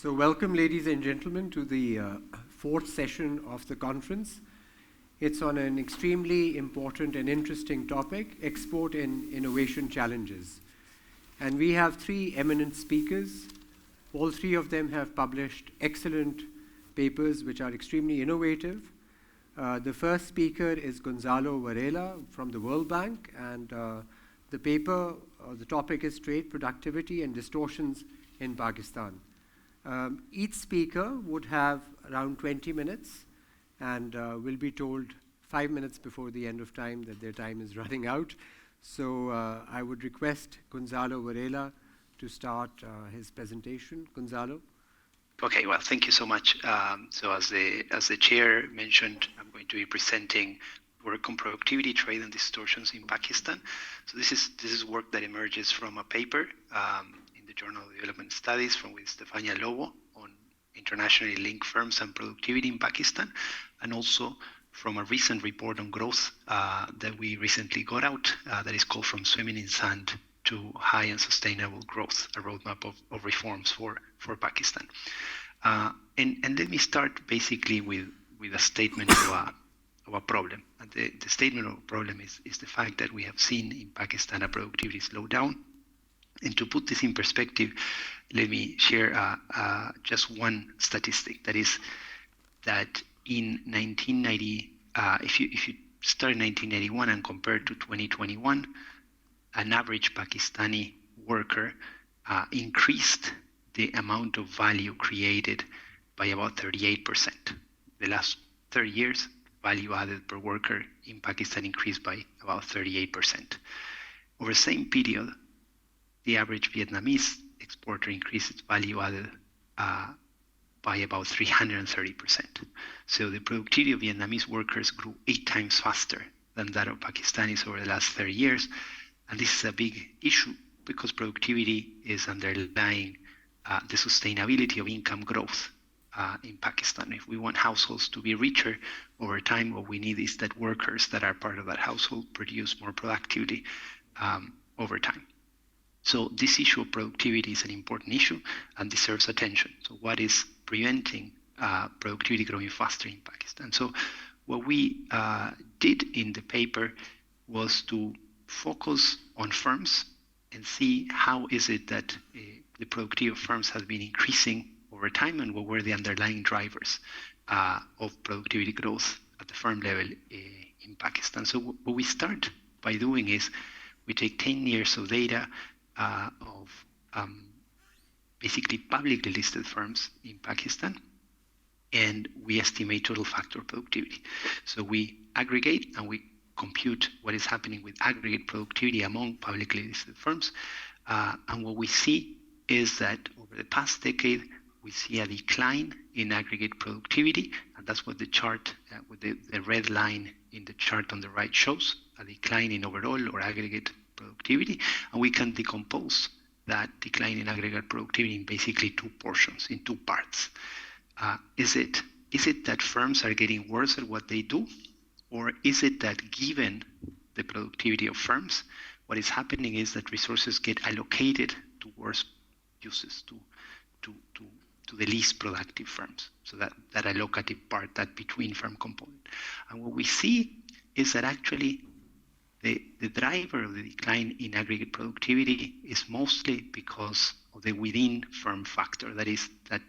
So welcome, ladies and gentlemen, to the fourth session of the conference. It's on an extremely important and interesting topic, export and innovation challenges. And we have three eminent speakers. All three of them have published excellent papers which are extremely innovative. The first speaker is Gonzalo Varela from the World Bank, and the topic is trade, productivity, and distortions in Pakistan. Each speaker would have around 20 minutes and will be told 5 minutes before the end of time that their time is running out. So I would request Gonzalo Varela to start his presentation. Gonzalo. Okay, well, thank you so much. So as the chair mentioned, I'm going to be presenting work on productivity, trade, and distortions in Pakistan. So this is work that emerges from a paper in the Journal of Development Studies with Stefania Lobo on internationally linked firms and productivity in Pakistan, and also from a recent report on growth that we recently got out that is called From Swimming in Sand to High and Sustainable Growth, a roadmap of reforms for Pakistan. And let me start basically with a statement of a problem. And the statement of a problem is the fact that we have seen in Pakistan a productivity slowdown. And to put this in perspective, let me share just one statistic. That is that in 1990, if you start in 1981 and compare to 2021, an average Pakistani worker increased the amount of value created by about 38%. The last 30 years, value added per worker in Pakistan increased by about 38%. Over the same period, the average Vietnamese exporter increased its value added by about 330%. So the productivity of Vietnamese workers grew 8 times faster than that of Pakistanis over the last 30 years. And this is a big issue because productivity is underlying the sustainability of income growth in Pakistan. If we want households to be richer over time, what we need is that workers that are part of that household produce more productivity over time. So this issue of productivity is an important issue and deserves attention. So what is preventing productivity growing faster in Pakistan? So what we did in the paper was to focus on firms and see how is it that the productivity of firms has been increasing over time and what were the underlying drivers of productivity growth at the firm level in Pakistan. So what we start by doing is we take 10 years of data of basically publicly listed firms in Pakistan, and we estimate total factor productivity. So we aggregate and we compute what is happening with aggregate productivity among publicly listed firms. And what we see is that over the past decade, we see a decline in aggregate productivity, and that's what the chart with the red line in the chart on the right shows, a decline in overall or aggregate productivity. And we can decompose that decline in aggregate productivity in basically two portions, in two parts. Is it that firms are getting worse at what they do? Or is it that given the productivity of firms, what is happening is that resources get allocated to worse uses, to the least productive firms? So that allocative part, that between firm component. And what we see is that actually the driver of the decline in aggregate productivity is mostly because of the within firm factor. That is that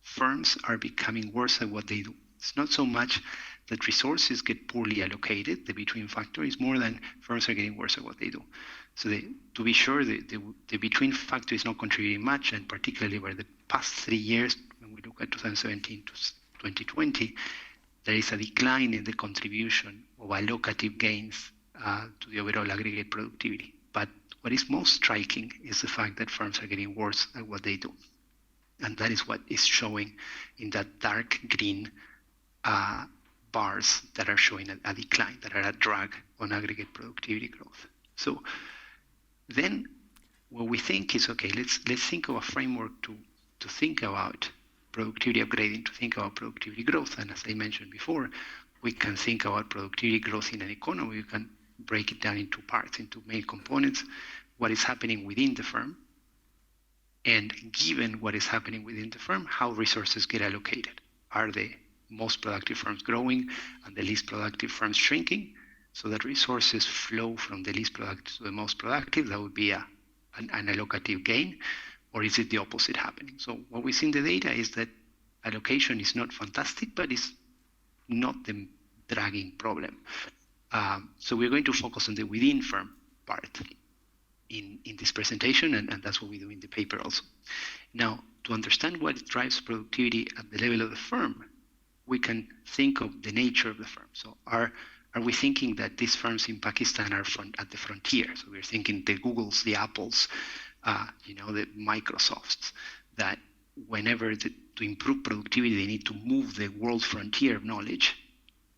firms are becoming worse at what they do. It's not so much that resources get poorly allocated. The between factor is more than firms are getting worse at what they do. So to be sure, the between factor is not contributing much, and particularly over the past 3 years, when we look at 2017 to 2020, there is a decline in the contribution of allocative gains to the overall aggregate productivity. But what is most striking is the fact that firms are getting worse at what they do. And that is what is showing in that dark green bars that are showing a decline, that are a drag on aggregate productivity growth. So then what we think is, okay, let's think of a framework to think about productivity upgrading, to think about productivity growth. And as I mentioned before, we can think about productivity growth in an economy. We can break it down into parts, into main components, what is happening within the firm, And given what is happening within the firm, how resources get allocated. Are the most productive firms growing and the least productive firms shrinking? So that resources flow from the least productive to the most productive. That would be an allocative gain. Or is it the opposite happening? So what we see in the data is that allocation is not fantastic, but it's not the dragging problem. So we're going to focus on the within firm part in this presentation, and that's what we do in the paper also. Now, to understand what drives productivity at the level of the firm, we can think of the nature of the firm. So are we thinking that these firms in Pakistan are at the frontier? So we're thinking the Googles, the Apples, the Microsofts, that whenever to improve productivity, they need to move the world frontier of knowledge.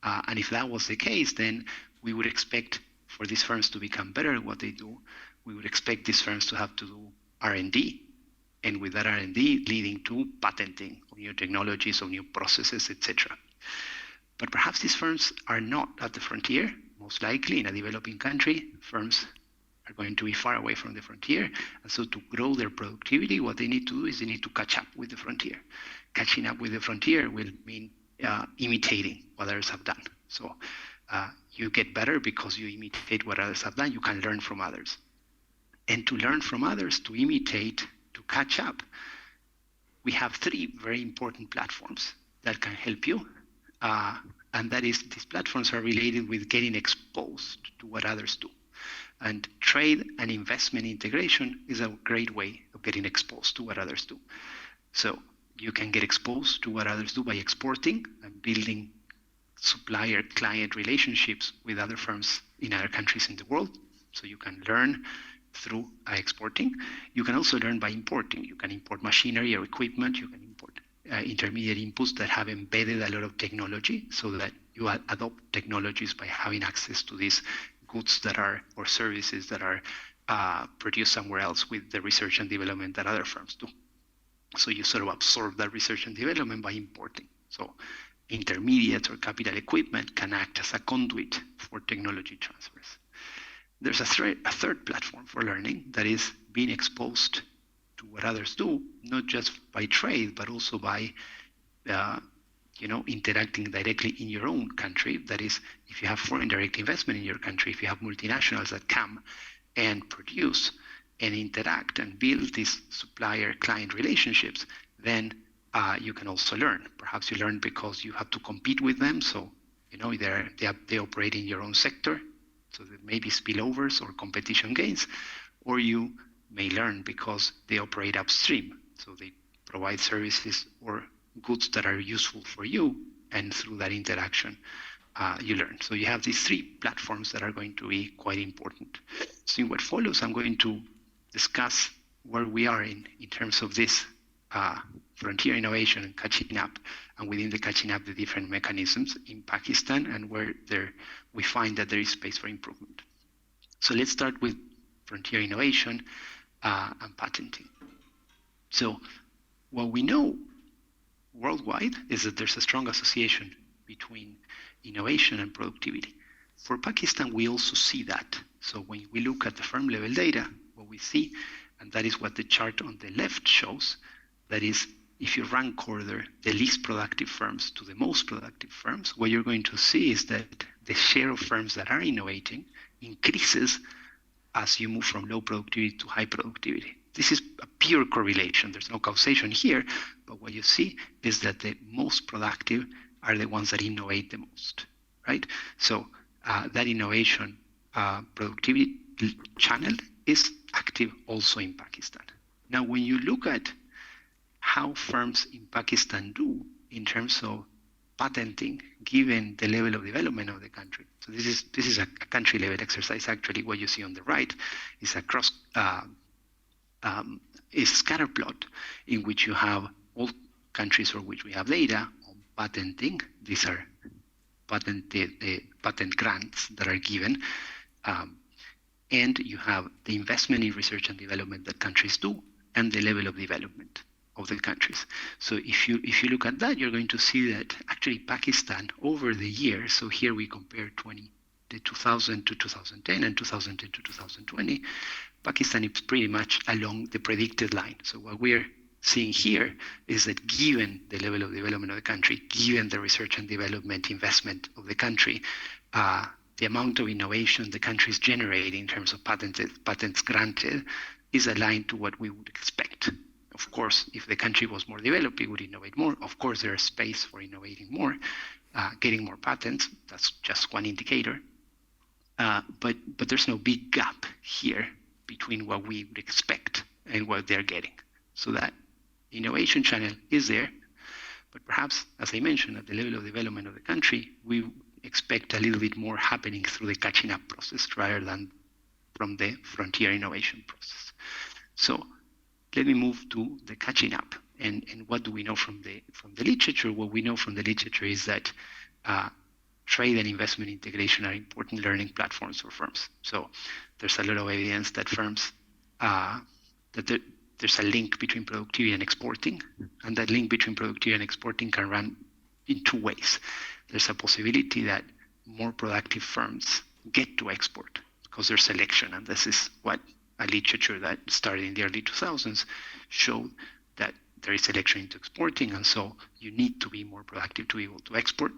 And if that was the case, then we would expect for these firms to become better at what they do. We would expect these firms to have to do R&D, and with that R&D leading to patenting of new technologies, of new processes, etc. But perhaps these firms are not at the frontier. Most likely in a developing country, firms are going to be far away from the frontier. And so to grow their productivity, what they need to do is they need to catch up with the frontier. Catching up with the frontier will mean imitating what others have done. So you get better because you imitate what others have done. You can learn from others. And to learn from others, to imitate, to catch up, we have three very important platforms that can help you. And that is, these platforms are related with getting exposed to what others do. And trade and investment integration is a great way of getting exposed to what others do. So you can get exposed to what others do by exporting and building supplier-client relationships with other firms in other countries in the world. So you can learn through exporting. You can also learn by importing. You can import machinery or equipment. You can import intermediate inputs that have embedded a lot of technology, so that you adopt technologies by having access to these goods that are, or services that are produced somewhere else with the research and development that other firms do. So you sort of absorb that research and development by importing. So intermediates or capital equipment can act as a conduit for technology transfers. There's a third platform for learning, that is being exposed to what others do, not just by trade, but also by interacting directly in your own country. That is, if you have foreign direct investment in your country, if you have multinationals that come and produce and interact and build these supplier-client relationships, then you can also learn. Perhaps you learn because you have to compete with them, so they operate in your own sector, so there may be spillovers or competition gains, or you may learn because they operate upstream, so they provide services or goods that are useful for you, and through that interaction, you learn. So you have these three platforms that are going to be quite important. So in what follows, I'm going to discuss where we are in terms of this frontier innovation and catching up, and within the catching up, the different mechanisms in Pakistan, and where we find that there is space for improvement. So let's start with frontier innovation and patenting. So what we know worldwide is that there's a strong association between innovation and productivity. For Pakistan, we also see that. So when we look at the firm level data, what we see, and that is what the chart on the left shows, that is, if you rank order the least productive firms to the most productive firms, what you're going to see is that the share of firms that are innovating increases as you move from low productivity to high productivity. This is a pure correlation. There's no causation here, but what you see is that the most productive are the ones that innovate the most, right? So that innovation productivity channel is active also in Pakistan. Now, when you look at how firms in Pakistan do in terms of patenting, given the level of development of the country. So this is a country level exercise. Actually, what you see on the right is is a scatter plot in which you have all countries for which we have data on patenting. These are patent grants that are given, and you have the investment in research and development that countries do, and the level of development of the countries. So if you look at that, you're going to see that actually Pakistan over the years, so here we compare the 2000 to 2010 and 2010 to 2020, Pakistan is pretty much along the predicted line. So what we're seeing here is that given the level of development of the country, given the research and development investment of the country, the amount of innovation the country is generating in terms of patents granted is aligned to what we would expect. Of course, if the country was more developed, it would innovate more. Of course, there is space for innovating more, getting more patents. That's just one indicator. But there's no big gap here between what we would expect and what they're getting. So that innovation channel is there, but perhaps, as I mentioned, at the level of development of the country, we expect a little bit more happening through the catching up process rather than from the frontier innovation process. So let me move to the catching up. And what do we know from the literature? What we know from the literature is that trade and investment integration are important learning platforms for firms. So there's a lot of evidence that firms, there's a link between productivity and exporting, and that link between productivity and exporting can run in two ways. There's a possibility that more productive firms get to export because there's selection, and this is what a literature that started in the early 2000s showed, that there is selection into exporting, and so you need to be more productive to be able to export.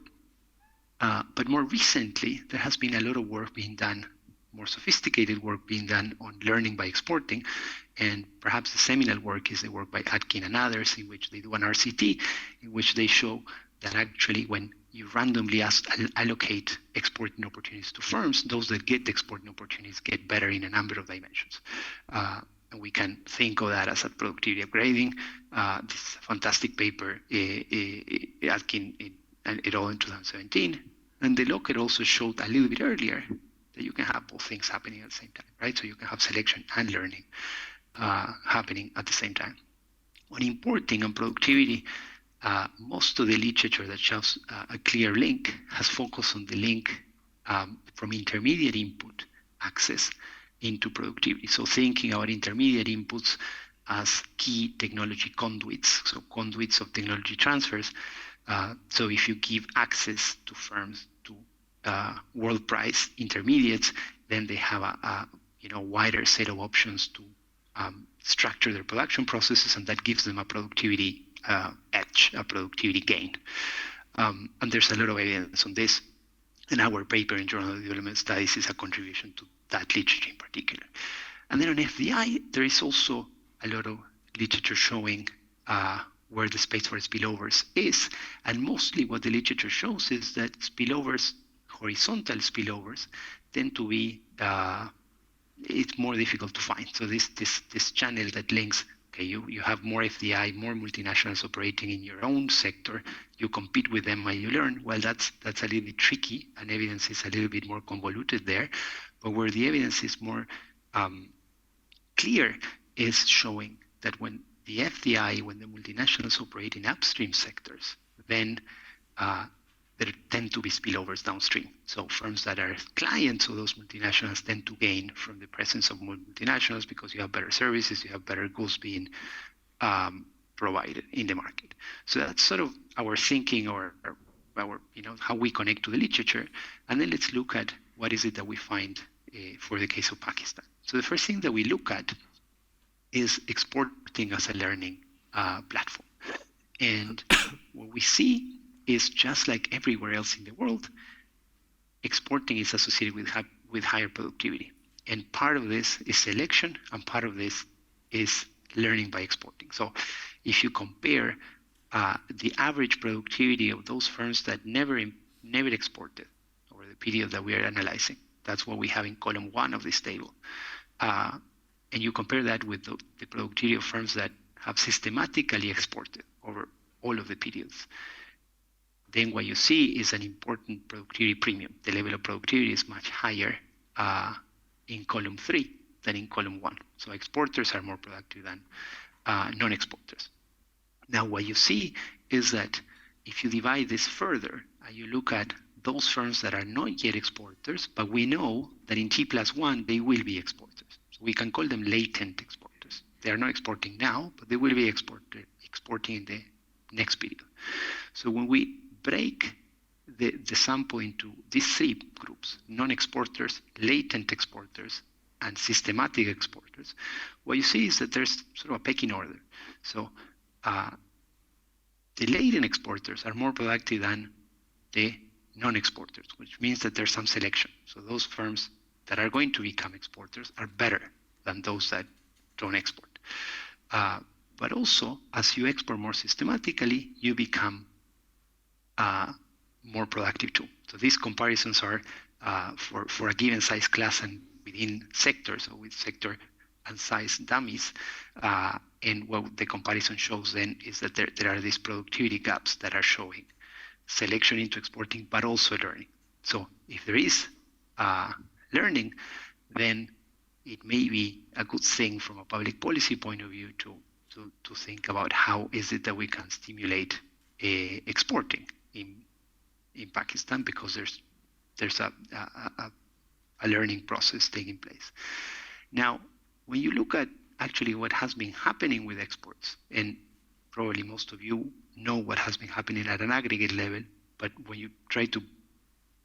But more recently, there has been a lot of work being done, more sophisticated work being done on learning by exporting. And perhaps the seminal work is the work by Atkin and others, in which they do an RCT, in which they show that actually when you randomly allocate exporting opportunities to firms, those that get the exporting opportunities get better in a number of dimensions. And we can think of that as a productivity upgrading. This is a fantastic paper, Atkin et al. In 2017. And the Lockett also showed a little bit earlier that you can have both things happening at the same time, right? So you can have selection and learning happening at the same time. On importing and productivity, most of the literature that shows a clear link has focused on the link from intermediate input access into productivity. So thinking about intermediate inputs as key technology conduits, so conduits of technology transfers. So if you give access to firms to world price intermediates, then they have a wider set of options to structure their production processes, and that gives them a productivity edge, a productivity gain. And there's a lot of evidence on this, and our paper in Journal of Development Studies is a contribution to that literature in particular. And then on FDI, there is also a lot of literature showing where the space for spillovers is, and mostly what the literature shows is that spillovers, horizontal spillovers, tend to be it's more difficult to find. So this channel that links, okay, you have more FDI, more multinationals operating in your own sector, you compete with them while you learn. Well, that's a little bit tricky, and evidence is a little bit more convoluted there. But where the evidence is more clear is showing that when the FDI, when the multinationals operate in upstream sectors, then there tend to be spillovers downstream. So firms that are clients of those multinationals tend to gain from the presence of multinationals because you have better services, you have better goods being provided in the market. So that's sort of our thinking, or our, how we connect to the literature. And then let's look at what is it that we find for the case of Pakistan. So the first thing that we look at is exporting as a learning platform. And what we see is, just like everywhere else in the world, exporting is associated with higher productivity. And part of this is selection, and part of this is learning by exporting. So if you compare the average productivity of those firms that never exported over the period that we are analyzing, that's what we have in column 1 of this table, and you compare that with the productivity of firms that have systematically exported over all of the periods, then what you see is an important productivity premium. The level of productivity is much higher in column 3 than in column 1. So exporters are more productive than non-exporters. Now, what you see is that if you divide this further, and you look at those firms that are not yet exporters, but we know that in T+1 they will be exporters. So we can call them latent exporters. They are not exporting now, but they will be exporting in the next period. So when we break the sample into these 3 groups, non-exporters, latent exporters, and systematic exporters, what you see is that there's sort of a pecking order. So the latent exporters are more productive than the non-exporters, which means that there's some selection. So those firms that are going to become exporters are better than those that don't export. But also, as you export more systematically, you become more productive too. So these comparisons are for a given size class and within sectors, or with sector and size dummies. And what the comparison shows then is that there are these productivity gaps that are showing selection into exporting, but also learning. So if there is learning, then it may be a good thing from a public policy point of view to think about how is it that we can stimulate exporting in Pakistan, because there's a learning process taking place. Now, when you look at actually what has been happening with exports, and probably most of you know what has been happening at an aggregate level, but when you try to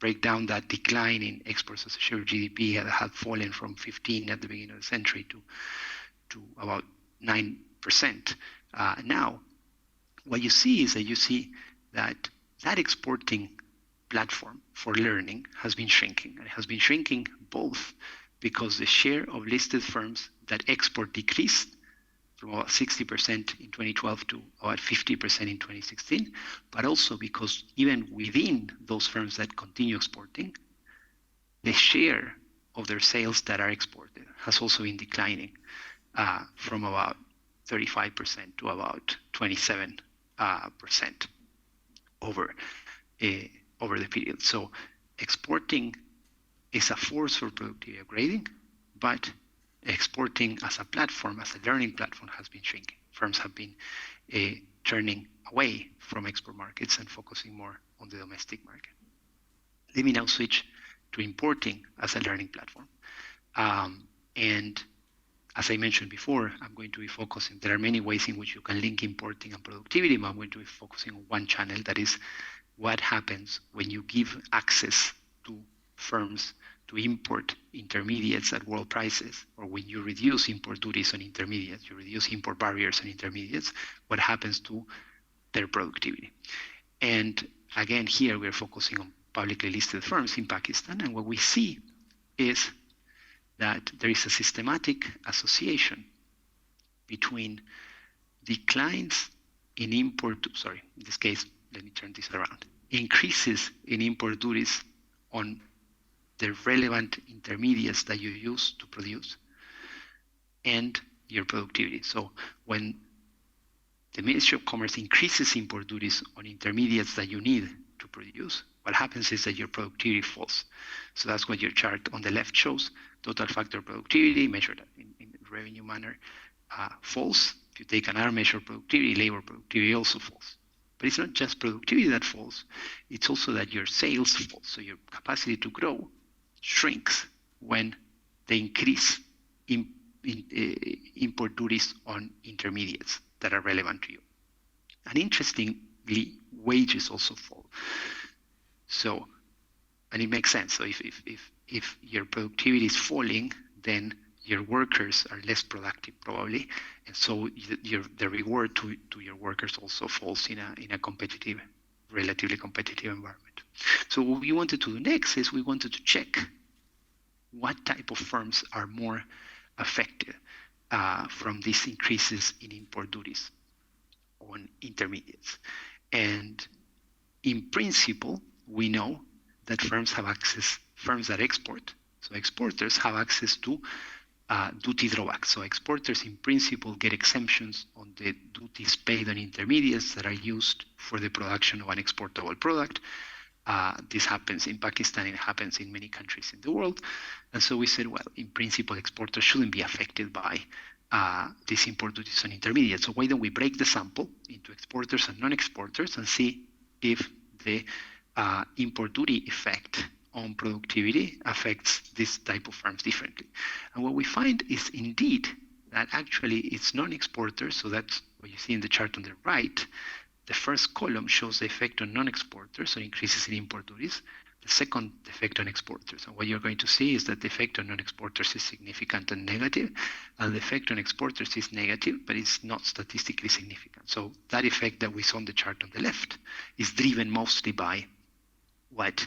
break down that decline in exports as a share of GDP that had fallen from 15 at the beginning of the century to about 9%. Now, what you see is that exporting platform for learning has been shrinking. And it has been shrinking both because the share of listed firms that export decreased from about 60% in 2012 to about 50% in 2016, but also because even within those firms that continue exporting, the share of their sales that are exported has also been declining from about 35% to about 27% over the period. So exporting is a force for productivity upgrading, but exporting as a platform, as a learning platform, has been shrinking. Firms have been turning away from export markets and focusing more on the domestic market. Let me now switch to importing as a learning platform. And as I mentioned before, I'm going to be focusing, there are many ways in which you can link importing and productivity, but I'm going to be focusing on one channel, that is what happens when you give access to firms to import intermediates at world prices, or when you reduce import duties on intermediates, you reduce import barriers on intermediates, what happens to their productivity. And again, here we're focusing on publicly listed firms in Pakistan, and what we see is that there is a systematic association between declines in import, in this case, let me turn this around, increases in import duties on the relevant intermediates that you use to produce and your productivity. So when the Ministry of Commerce increases import duties on intermediates that you need to produce, what happens is that your productivity falls. So that's what your chart on the left shows. Total factor productivity measured in revenue manner falls. If you take another measure of productivity, labor productivity also falls. But it's not just productivity that falls, it's also that your sales fall. So your capacity to grow shrinks when they increase import duties on intermediates that are relevant to you. And interestingly, wages also fall. So, and it makes sense. So if your productivity is falling, then your workers are less productive probably, and so the reward to your workers also falls in a competitive, relatively competitive environment. So what we wanted to do next is we wanted to check what type of firms are more affected from these increases in import duties on intermediates. And in principle, we know that firms that export, so exporters have access to duty drawbacks. So exporters in principle get exemptions on the duties paid on intermediates that are used for the production of an exportable product. This happens in Pakistan, it happens in many countries in the world. And so we said, well, in principle, exporters shouldn't be affected by these import duties on intermediates. So why don't we break the sample into exporters and non-exporters and see if the import duty effect on productivity affects this type of firms differently. And what we find is indeed that actually it's non-exporters, so that's what you see in the chart on the right. The first column shows the effect on non-exporters, so increases in import duties. The second effect on exporters. And what you're going to see is that the effect on non-exporters is significant and negative, and the effect on exporters is negative, but it's not statistically significant. So that effect that we saw on the chart on the left is driven mostly by what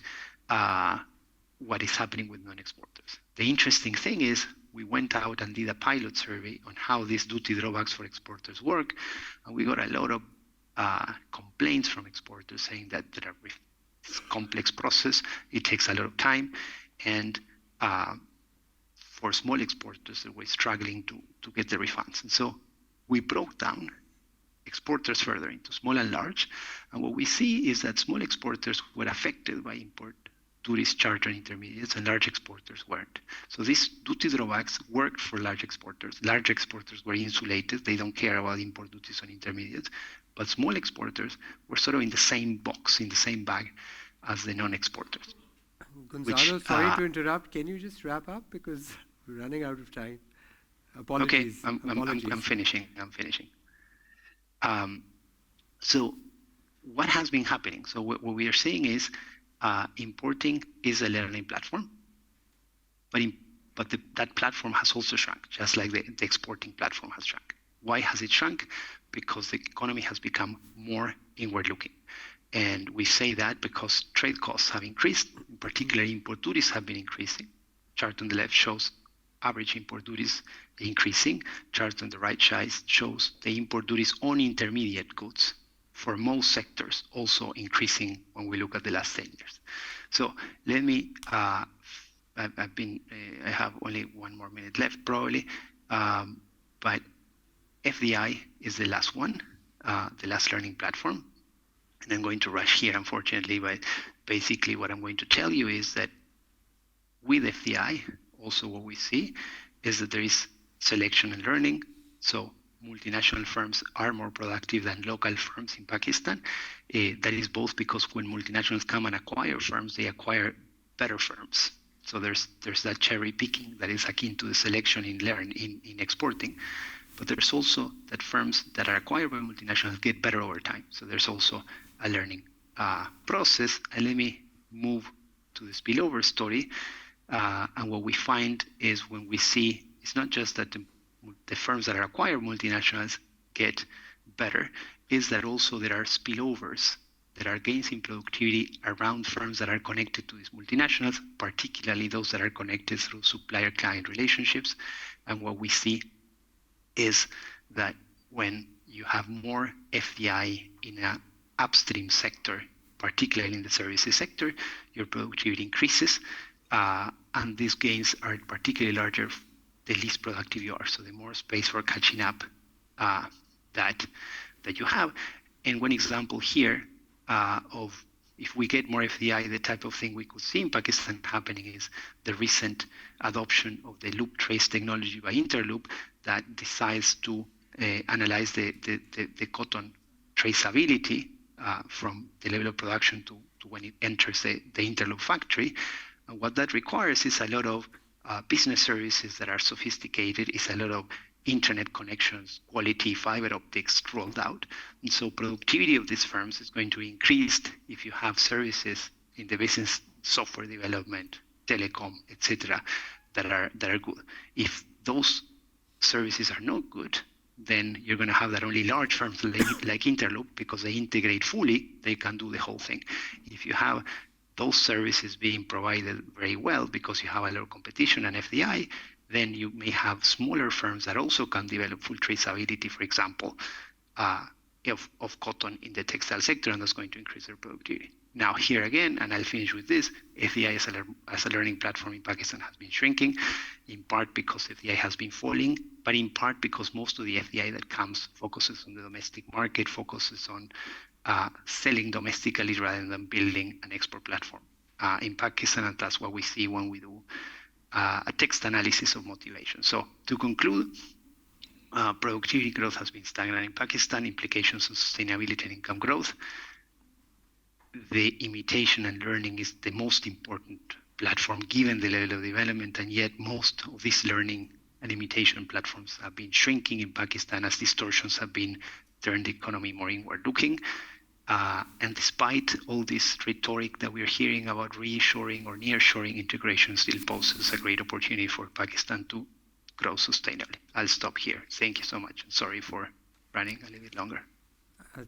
is happening with non-exporters. The interesting thing is we went out and did a pilot survey on how these duty drawbacks for exporters work, and we got a lot of complaints from exporters saying that it's a complex process, it takes a lot of time, and for small exporters, they were struggling to get the refunds. And so we broke down exporters further into small and large, and what we see is that small exporters were affected by import duties charged on intermediates, and large exporters weren't. So these duty drawbacks worked for large exporters. Large exporters were insulated. They don't care about import duties on intermediates. But small exporters were sort of in the same box, in the same bag as the non-exporters. Gonzalo, sorry to interrupt. Can you just wrap up? Because we're running out of time. Apologies. Okay, I'm finishing. So what has been happening? So what we are seeing is importing is a learning platform, but that platform has also shrunk, just like the exporting platform has shrunk. Why has it shrunk? Because the economy has become more inward-looking. And we say that because trade costs have increased, in particular import duties have been increasing. Chart on the left shows average import duties increasing. Chart on the right side shows the import duties on intermediate goods for most sectors also increasing when we look at the last 10 years. So let me, I have only 1 more minute left probably, but FDI is the last one, the last learning platform. And I'm going to rush here, unfortunately, but basically what I'm going to tell you is that with FDI, also what we see is that there is selection and learning. So multinational firms are more productive than local firms in Pakistan. That is both because when multinationals come and acquire firms, they acquire better firms. So there's that cherry picking that is akin to the selection in exporting. But there's also that firms that are acquired by multinationals get better over time. So there's also a learning process. And let me move to the spillover story. And what we find is when we see, it's not just that the firms that are acquired multinationals get better, is that also there are spillovers, there are gains in productivity around firms that are connected to these multinationals, particularly those that are connected through supplier-client relationships. And what we see is that when you have more FDI in an upstream sector, particularly in the services sector, your productivity increases, and these gains are particularly larger the least productive you are. So the more space for catching up that you have. And one example here of if we get more FDI, the type of thing we could see in Pakistan happening is the recent adoption of the loop trace technology by Interloop that decides to analyze the cotton traceability from the level of production to when it enters the Interloop factory. And what that requires is a lot of business services that are sophisticated, is a lot of internet connections, quality fiber optics rolled out. And so productivity of these firms is going to increase if you have services in the business, software development, telecom, etc., that are good. If those services are not good, then you're going to have that only large firms like Interloop, because they integrate fully, they can do the whole thing. If you have those services being provided very well because you have a lot of competition and FDI, then you may have smaller firms that also can develop full traceability, for example, of cotton in the textile sector, and that's going to increase their productivity. Now here again, and I'll finish with this, FDI as a learning platform in Pakistan has been shrinking, in part because FDI has been falling, but in part because most of the FDI that comes focuses on the domestic market, focuses on selling domestically rather than building an export platform in Pakistan, and that's what we see when we do a text analysis of motivation. So to conclude, productivity growth has been stagnant in Pakistan, implications on sustainability and income growth. The imitation and learning is the most important platform given the level of development, and yet most of these learning and imitation platforms have been shrinking in Pakistan as distortions have been turned the economy more inward looking. And despite all this rhetoric that we're hearing about reshoring or nearshoring, integration still poses a great opportunity for Pakistan to grow sustainably. I'll stop here. Thank you so much. Sorry for running a little bit longer.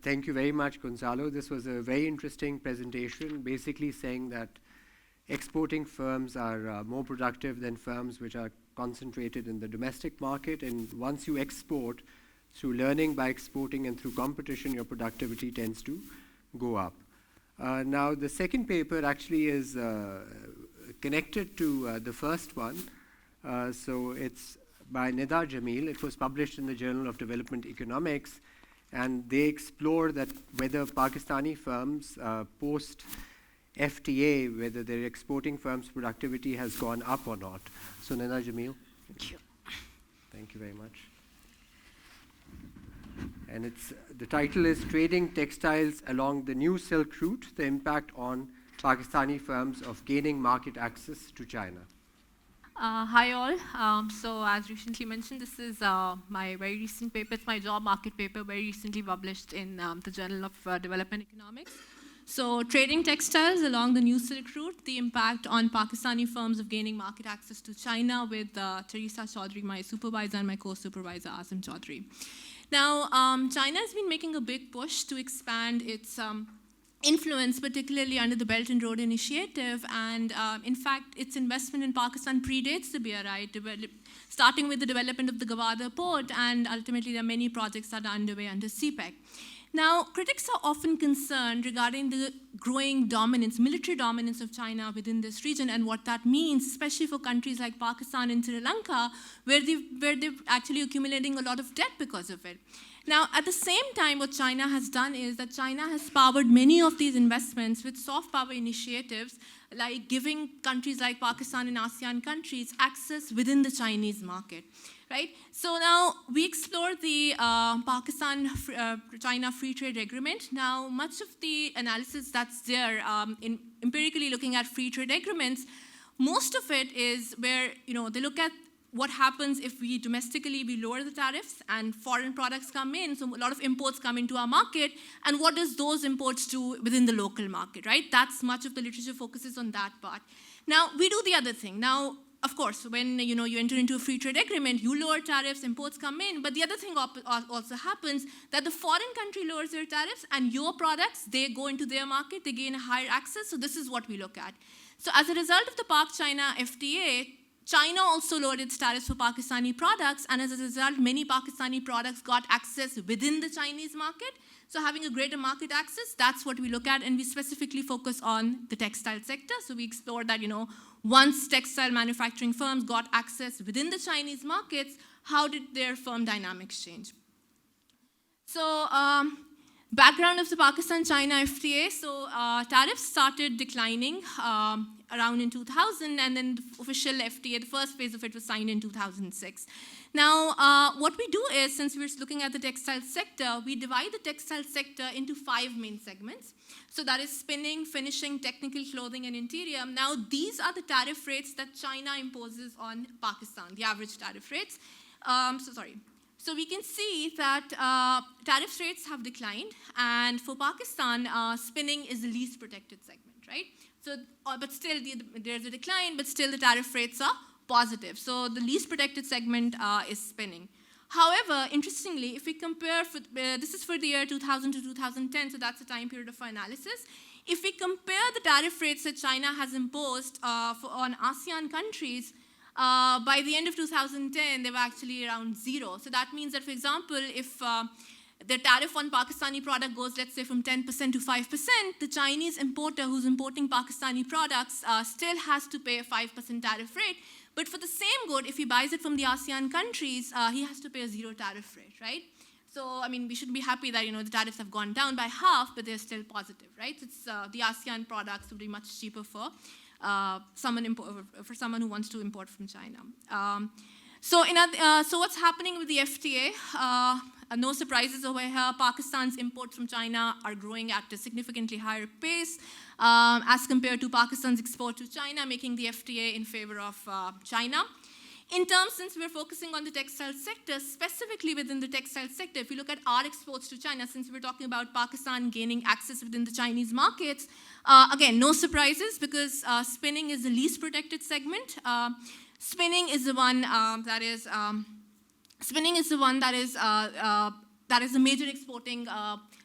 Thank you very much, Gonzalo. This was a very interesting presentation, basically saying that exporting firms are more productive than firms which are concentrated in the domestic market. And once you export, through learning by exporting and through competition, your productivity tends to go up. Now, the second paper actually is connected to the first one. So it's by Nida, Jamil. It was published in the Journal of Development Economics, and they explore that whether Pakistani firms post FTA, whether their exporting firms' productivity has gone up or not. So Nida, Jamil. Thank you. Thank you very much. And the title is Trading Textiles Along the New Silk Route, the Impact on Pakistani Firms of Gaining Market Access to China. Hi all. So as recently mentioned, this is my very recent paper. It's my job market paper, very recently published in the Journal of Development Economics. So trading textiles along the New Silk Route, the impact on Pakistani firms of gaining market access to China, with Teresa Chaudhry, my supervisor, and my co-supervisor, Azim Chaudhry. Now, China has been making a big push to expand its influence, particularly under the Belt and Road Initiative. And in fact, its investment in Pakistan predates the BRI, starting with the development of the Gwadar port, and ultimately there are many projects that are underway under CPEC. Now, critics are often concerned regarding the growing dominance, military dominance of China within this region, and what that means, especially for countries like Pakistan and Sri Lanka, where they're actually accumulating a lot of debt because of it. Now, at the same time, what China has done is that China has powered many of these investments with soft power initiatives, like giving countries like Pakistan and ASEAN countries access within the Chinese market. Right? So now we explore the Pakistan-China Free Trade Agreement. Now, much of the analysis that's there, in empirically looking at free trade agreements, most of it is where they look at what happens if we domestically lower the tariffs and foreign products come in. So a lot of imports come into our market, and what does those imports do within the local market? Right? That's much of the literature focuses on that part. Now we do the other thing. Now, of course, when you enter into a free trade agreement, you lower tariffs, imports come in. But the other thing also happens, that the foreign country lowers their tariffs, and your products, they go into their market, they gain higher access. So this is what we look at. So as a result of the Pak-China FTA, China also lowered its tariffs for Pakistani products, and as a result, many Pakistani products got access within the Chinese market. So having a greater market access, that's what we look at, and we specifically focus on the textile sector. So we explore that, once textile manufacturing firms got access within the Chinese markets, how did their firm dynamics change? So background of the Pakistan-China FTA, so tariffs started declining around in 2000, and then the official FTA, the first phase of it was signed in 2006. Now, what we do is, since we're looking at the textile sector, we divide the textile sector into 5 main segments. So that is spinning, finishing, technical clothing, and interior. Now, these are the tariff rates that China imposes on Pakistan, the average tariff rates. So we can see that tariff rates have declined, and for Pakistan, spinning is the least protected segment, right? So, but still, there's a decline, but still the tariff rates are positive. So the least protected segment is spinning. However, interestingly, if we compare, this is for the year 2000 to 2010, so that's the time period of our analysis. If we compare the tariff rates that China has imposed on ASEAN countries, by the end of 2010, they were actually around 0. So that means that, for example, if the tariff on Pakistani product goes, let's say, from 10% to 5%, the Chinese importer who's importing Pakistani products still has to pay a 5% tariff rate. But for the same good, if he buys it from the ASEAN countries, he has to pay a 0 tariff rate, right? So, I mean, we should be happy that, the tariffs have gone down by half, but they're still positive, right? It's the ASEAN products would be much cheaper for someone who wants to import from China. So what's happening with the FTA? No surprises over here. Pakistan's imports from China are growing at a significantly higher pace as compared to Pakistan's export to China, making the FTA in favor of China. In terms, since we're focusing on the textile sector, specifically within the textile sector, if you look at our exports to China, since we're talking about Pakistan gaining access within the Chinese markets, again, no surprises because spinning is the least protected segment. Spinning is the one that is a major exporting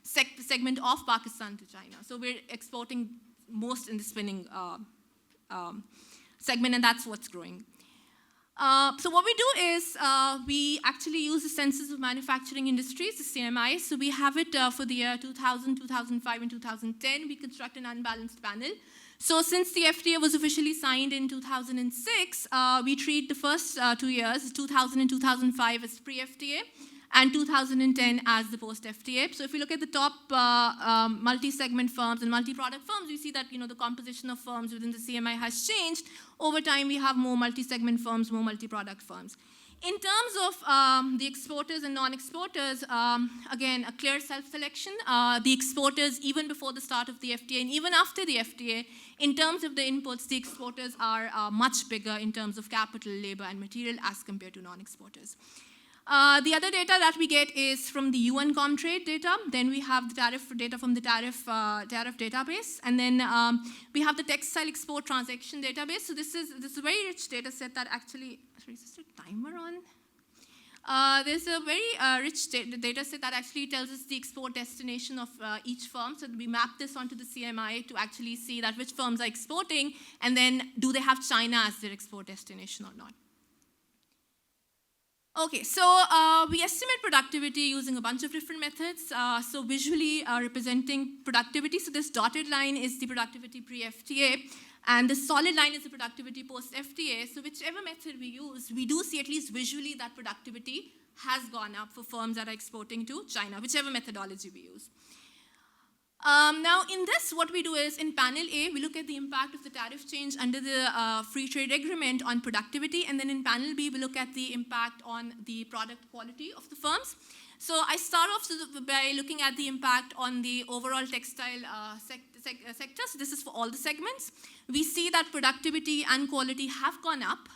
segment of Pakistan to China. So we're exporting most in the spinning segment, and that's what's growing. So what we do is we actually use the Census of Manufacturing Industries, the CMI. So we have it for the year 2000, 2005, and 2010. We construct an unbalanced panel. So since the FTA was officially signed in 2006, we treat the first 2 years, 2000 and 2005, as pre-FTA, and 2010 as the post-FTA. So if you look at the top multi-segment firms and multi-product firms, we see that the composition of firms within the CMI has changed. Over time, we have more multi-segment firms, more multi-product firms. In terms of the exporters and non-exporters, again, a clear self-selection. The exporters, even before the start of the FTA and even after the FTA, in terms of the inputs, the exporters are much bigger in terms of capital, labor, and material as compared to non-exporters. The other data that we get is from the UN Comtrade data. Then we have the tariff data from the tariff database. And then we have the textile export transaction database. So this is a very rich data set that actually, sorry, is there a timer on? There's a very rich data set that actually tells us the export destination of each firm. So we map this onto the CMI to actually see that which firms are exporting, and then do they have China as their export destination or not. Okay, so we estimate productivity using a bunch of different methods. So visually representing productivity. So this dotted line is the productivity pre-FTA, and the solid line is the productivity post-FTA. So whichever method we use, we do see at least visually that productivity has gone up for firms that are exporting to China, whichever methodology we use. Now, in this, what we do is, in panel A, we look at the impact of the tariff change under the free trade agreement on productivity, and then in panel B, we look at the impact on the product quality of the firms. So I start off by looking at the impact on the overall textile sector. So this is for all the segments. We see that productivity and quality have gone up,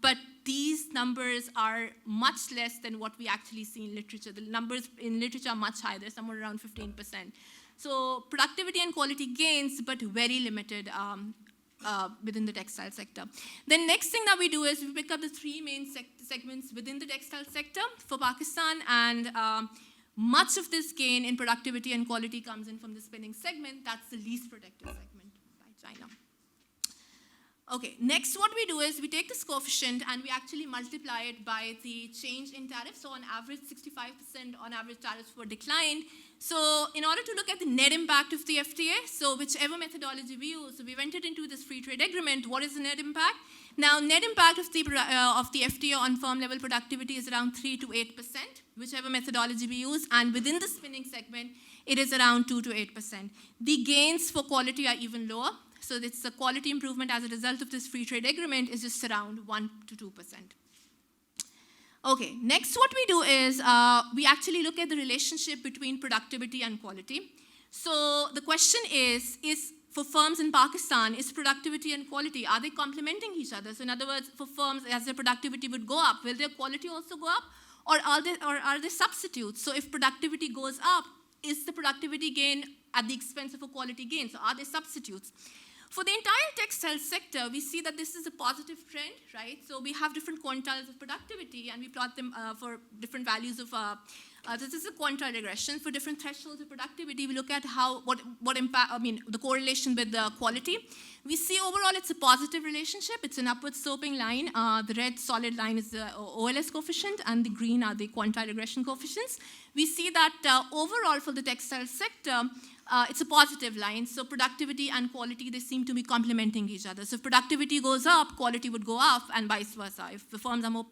but these numbers are much less than what we actually see in literature. The numbers in literature are much higher. They're somewhere around 15%. So productivity and quality gains, but very limited within the textile sector. Then next thing that we do is we pick up the three main segments within the textile sector for Pakistan, and much of this gain in productivity and quality comes in from the spinning segment. That's the least protected segment by China. Okay, next what we do is we take this coefficient and we actually multiply it by the change in tariffs. So on average, 65% on average tariffs were declined. So in order to look at the net impact of the FTA, so whichever methodology we use, so we entered into this free trade agreement, what is the net impact? Now, net impact of the FTA on firm level productivity is around 3 to 8%, whichever methodology we use, and within the spinning segment, it is around 2 to 8%. The gains for quality are even lower. So it's the quality improvement as a result of this free trade agreement is just around 1 to 2%. Okay, next what we do is we actually look at the relationship between productivity and quality. So the question is for firms in Pakistan, is productivity and quality, are they complementing each other? So in other words, for firms, as their productivity would go up, will their quality also go up? Or are they substitutes? So if productivity goes up, is the productivity gain at the expense of a quality gain? So are they substitutes? For the entire textile sector, we see that this is a positive trend, right? So we have different quantiles of productivity, and we plot them for different values of, this is a quantile regression. For different thresholds of productivity, we look at what impact, the correlation with the quality. We see overall it's a positive relationship. It's an upward sloping line. The red solid line is the OLS coefficient, and the green are the quantile regression coefficients. We see that overall for the textile sector, it's a positive line. So productivity and quality, they seem to be complementing each other. So if productivity goes up, quality would go up, and vice versa. If the firms are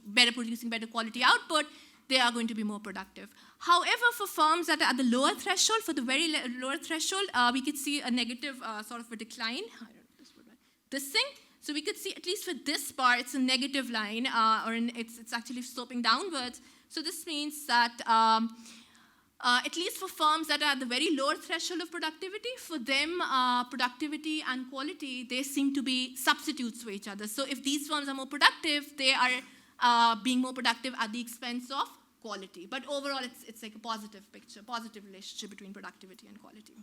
better producing better quality output, they are going to be more productive. However, for firms that are at the lower threshold, for the very lower threshold, we could see a negative sort of a decline. This thing. So we could see, at least for this bar, it's a negative line, it's actually sloping downwards. So this means that At least for firms that are at the very lower threshold of productivity, for them, productivity and quality, they seem to be substitutes for each other. So if these firms are more productive, they are being more productive at the expense of quality. But overall, it's like a positive picture, positive relationship between productivity and quality.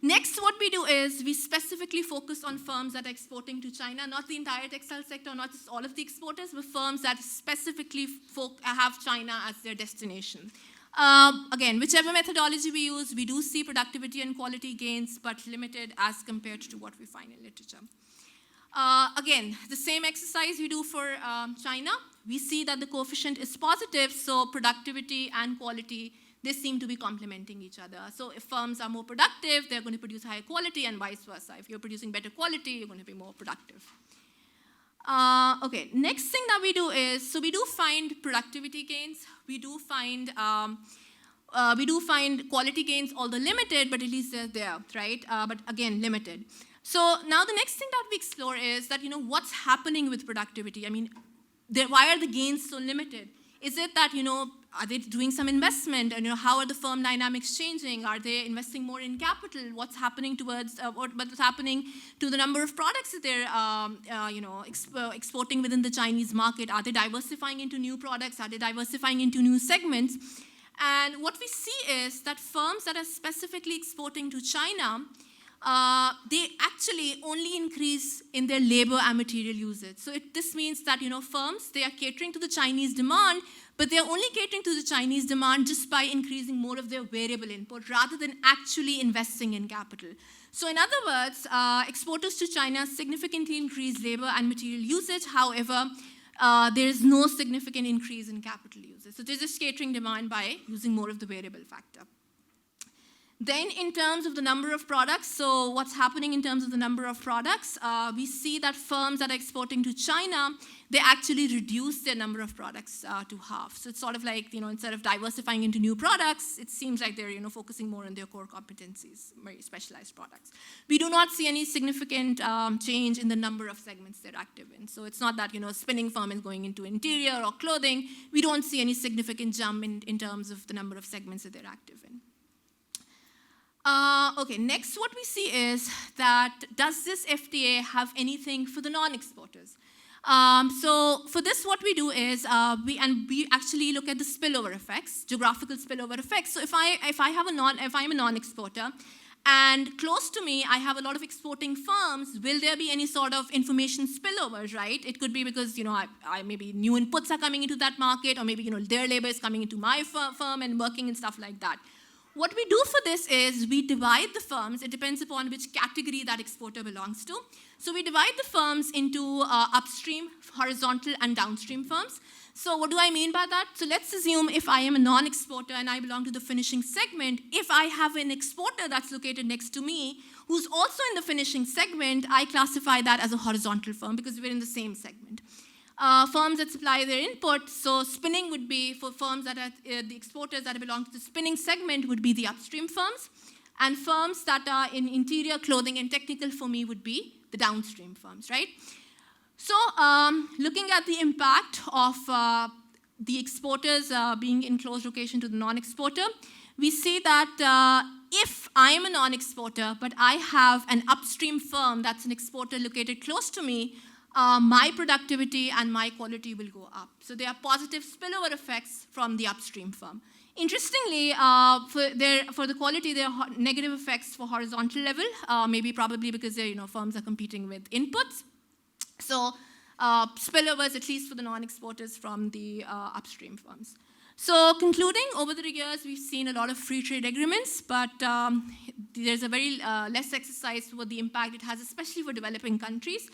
Next, what we do is we specifically focus on firms that are exporting to China, not the entire textile sector, not just all of the exporters, but firms that specifically have China as their destination. Again, whichever methodology we use, we do see productivity and quality gains, but limited as compared to what we find in literature. Again, the same exercise we do for China, we see that the coefficient is positive, so productivity and quality, they seem to be complementing each other. So if firms are more productive, they're going to produce higher quality, and vice versa. If you're producing better quality, you're going to be more productive. Okay, next thing that we do is, so we do find productivity gains, we do find quality gains, although limited, but at least they're there, right? But again, limited. So now the next thing that we explore is that, what's happening with productivity? I mean, why are the gains so limited? Is it that, are they doing some investment? And how are the firm dynamics changing? Are they investing more in capital? What's happening towards, what's happening to the number of products that they're, exporting within the Chinese market? Are they diversifying into new products? Are they diversifying into new segments? And what we see is that firms that are specifically exporting to China, they actually only increase in their labor and material usage. So this means that, firms, they are catering to the Chinese demand, but they're only catering to the Chinese demand just by increasing more of their variable input rather than actually investing in capital. So in other words, exporters to China significantly increase labor and material usage. However, there is no significant increase in capital usage. So they're just catering demand by using more of the variable factor. Then in terms of the number of products, so what's happening in terms of the number of products, we see that firms that are exporting to China, they actually reduce their number of products to half. So it's sort of like, instead of diversifying into new products, it seems like they're, focusing more on their core competencies, very specialized products. We do not see any significant change in the number of segments they're active in. So it's not that, a spinning firm is going into interior or clothing. We don't see any significant jump in terms of the number of segments that they're active in. Okay, next what we see is that does this FTA have anything for the non-exporters? So for this, what we do is we actually look at the spillover effects, geographical spillover effects. So if I'm a non-exporter, and close to me, I have a lot of exporting firms, will there be any sort of information spillover, right? It could be because, I maybe new inputs are coming into that market, or maybe, their labor is coming into my firm and working and stuff like that. What we do for this is we divide the firms. It depends upon which category that exporter belongs to. So we divide the firms into upstream, horizontal, and downstream firms. So what do I mean by that? So let's assume if I am a non-exporter and I belong to the finishing segment, if I have an exporter that's located next to me who's also in the finishing segment, I classify that as a horizontal firm because we're in the same segment. Firms that supply their input, so spinning would be for firms that are the exporters that belong to the spinning segment would be the upstream firms, and firms that are in interior, clothing, and technical for me would be the downstream firms, right? So looking at the impact of the exporters being in close location to the non-exporter, we see that if I am a non-exporter, but I have an upstream firm that's an exporter located close to me, my productivity and my quality will go up. So there are positive spillover effects from the upstream firm. Interestingly, for the quality, there are negative effects for horizontal level, probably because firms are competing with inputs. So spillovers, at least for the non-exporters, from the upstream firms. So concluding, over the years, we've seen a lot of free trade agreements, but there's a very less exercise for the impact it has, especially for developing countries.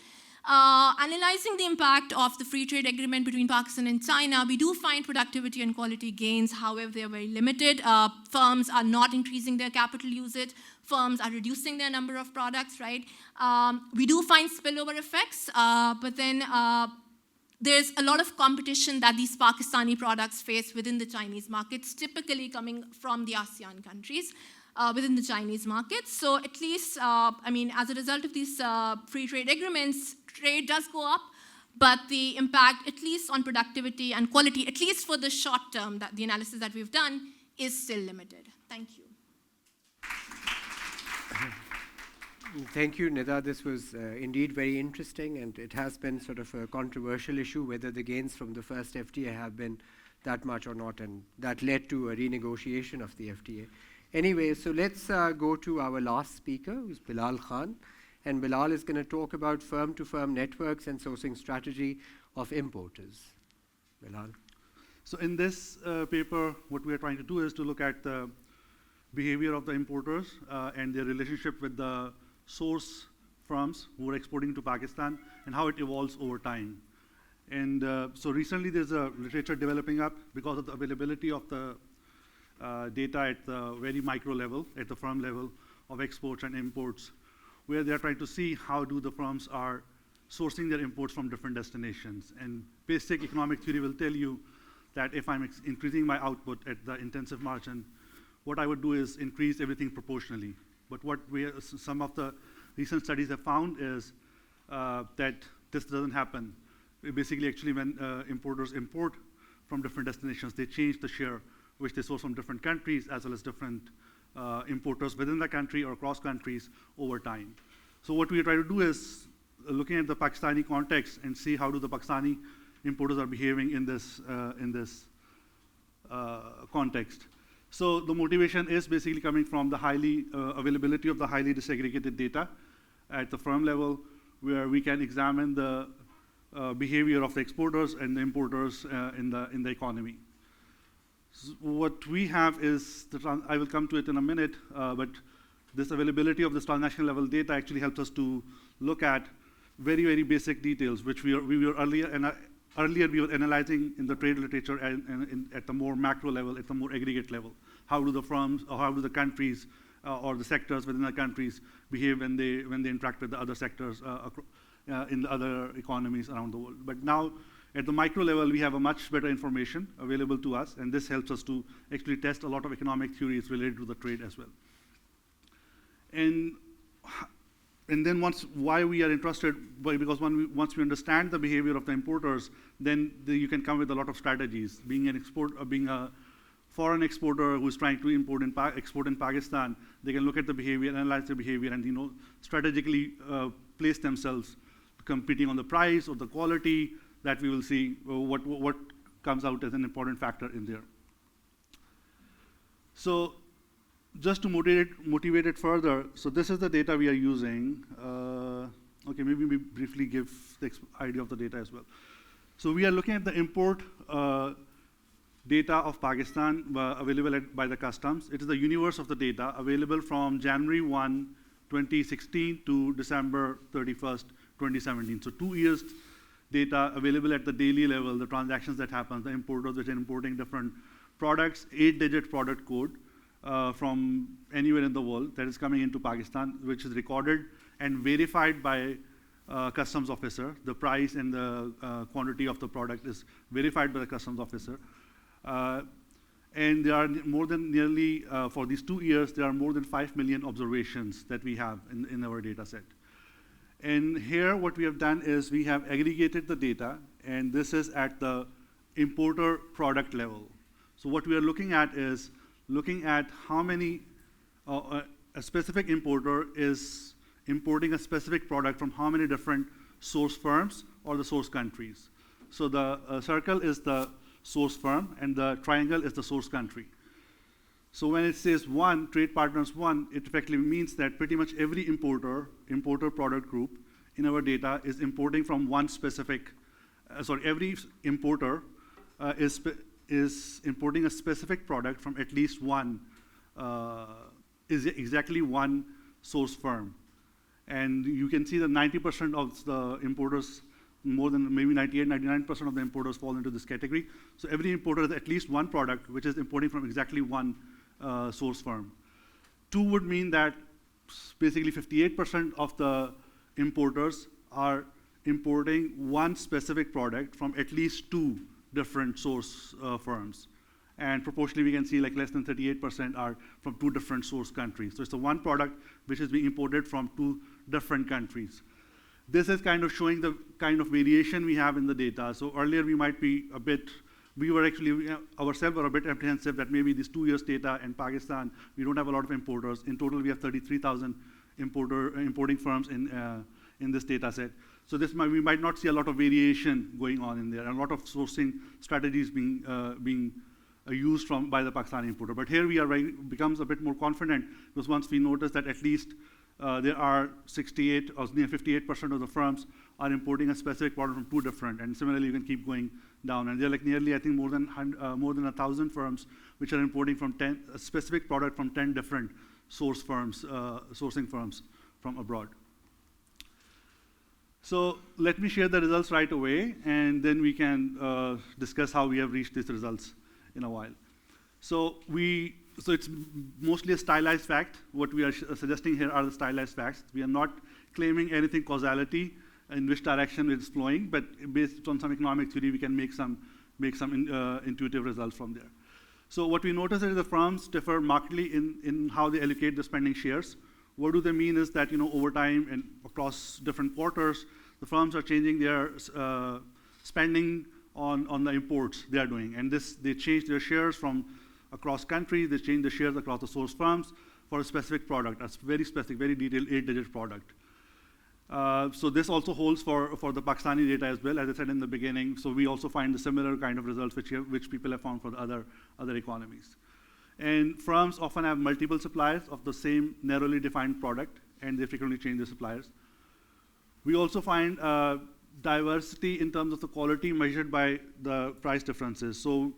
Analyzing the impact of the free trade agreement between Pakistan and China, we do find productivity and quality gains. However, they are very limited. Firms are not increasing their capital usage. Firms are reducing their number of products, right? We do find spillover effects, but then there's a lot of competition that these Pakistani products face within the Chinese markets, typically coming from the ASEAN countries. Within the Chinese market. So at least, as a result of these free trade agreements, trade does go up, but the impact, at least on productivity and quality, at least for the short term, that the analysis that we've done, is still limited. Thank you. Thank you, Nida. This was indeed very interesting, and it has been sort of a controversial issue whether the gains from the first FTA have been that much or not, and that led to a renegotiation of the FTA. Anyway, so let's go to our last speaker, who's Bilal Khan, and Bilal is going to talk about firm-to-firm networks and sourcing strategy of importers. Bilal. So in this paper, what we are trying to do is to look at the behavior of the importers and their relationship with the source firms who are exporting to Pakistan and how it evolves over time. And so recently there's a literature developing up because of the availability of the data at the very micro level, at the firm level of exports and imports, where they're trying to see how do the firms are sourcing their imports from different destinations. And basic economic theory will tell you that if I'm increasing my output at the intensive margin, what I would do is increase everything proportionally. But what some of the recent studies have found is that this doesn't happen. Basically, actually, when importers import from different destinations, they change the share which they source from different countries, as well as different importers within the country or across countries over time. So what we try to do is looking at the Pakistani context and see how do the Pakistani importers are behaving in this context. So the motivation is basically coming from the availability of the highly disaggregated data at the firm level, where we can examine the behavior of the exporters and the importers in the economy. So what we have is, I will come to it in a minute, but this availability of this transnational level data actually helps us to look at very, very basic details, which we were earlier we were analyzing in the trade literature and at the more macro level, at the more aggregate level. How do the firms, or how do the countries, or the sectors within the countries behave when they interact with the other sectors in the other economies around the world? But now, at the micro level, we have a much better information available to us, and this helps us to actually test a lot of economic theories related to the trade as well. And then why we are interested, because once we understand the behavior of the importers, then you can come with a lot of strategies. Being a foreign exporter who is trying to export in Pakistan, they can look at the behavior, analyze the behavior, and strategically place themselves competing on the price or the quality that we will see what comes out as an important factor in there. So just to motivate it further, so this is the data we are using. Okay, maybe we briefly give the idea of the data as well. So we are looking at the import data of Pakistan available by the customs. It is the universe of the data available from January 1, 2016 to December 31st, 2017. So 2 years data available at the daily level, the transactions that happen, the importers which are importing different products, 8-digit product code from anywhere in the world that is coming into Pakistan, which is recorded and verified by customs officer. The price and the quantity of the product is verified by the customs officer. And there are more than nearly, for these 2 years, there are more than 5 million observations that we have in our data set. And here what we have done is we have aggregated the data, and this is at the importer product level. So what we are looking at is looking at how many, a specific importer is importing a specific product from how many different source firms or the source countries. So the circle is the source firm, and the triangle is the source country. So when it says one, trade partners one, it effectively means that pretty much every importer product group in our data is importing from one specific, every importer is importing a specific product from at least one, is exactly one source firm. And you can see that 90% of the importers, more than maybe 98, 99% of the importers fall into this category. So every importer has at least one product which is importing from exactly one source firm. 2 would mean that basically 58% of the importers are importing one specific product from at least 2 different source firms. And proportionally, we can see like less than 38% are from 2 different source countries. So it's the one product which is being imported from 2 different countries. This is kind of showing the kind of variation we have in the data. So earlier we might be a bit we were actually, ourselves were a bit apprehensive that maybe these 2 years data in Pakistan, we don't have a lot of importers. In total, we have 33,000 importing firms in this data set. So we might not see a lot of variation going on in there, and a lot of sourcing strategies being used by the Pakistani importer. But here we are becomes a bit more confident, because once we notice that at least there are 68 or near 58% of the firms are importing a specific product from 2 different, and similarly you can keep going down. And there are like nearly, I think, more than 1,000 firms which are importing from a specific product from 10 different sourcing firms from abroad. So let me share the results right away, and then we can discuss how we have reached these results in a while. So it's mostly a stylized fact. What we are suggesting here are the stylized facts. We are not claiming anything causality in which direction it's flowing, but based on some economic theory, we can make some intuitive results from there. So what we notice is the firms differ markedly in how they allocate the spending shares. What do they mean is that, over time and across different quarters, the firms are changing their spending on the imports they are doing. And they change their shares from across countries, they change the shares across the source firms for a specific product, a very specific, very detailed 8-digit product. So this also holds for the Pakistani data as well, as I said in the beginning. So we also find the similar kind of results which people have found for the other economies. And firms often have multiple suppliers of the same narrowly defined product, and they frequently change their suppliers. We also find diversity in terms of the quality measured by the price differences. So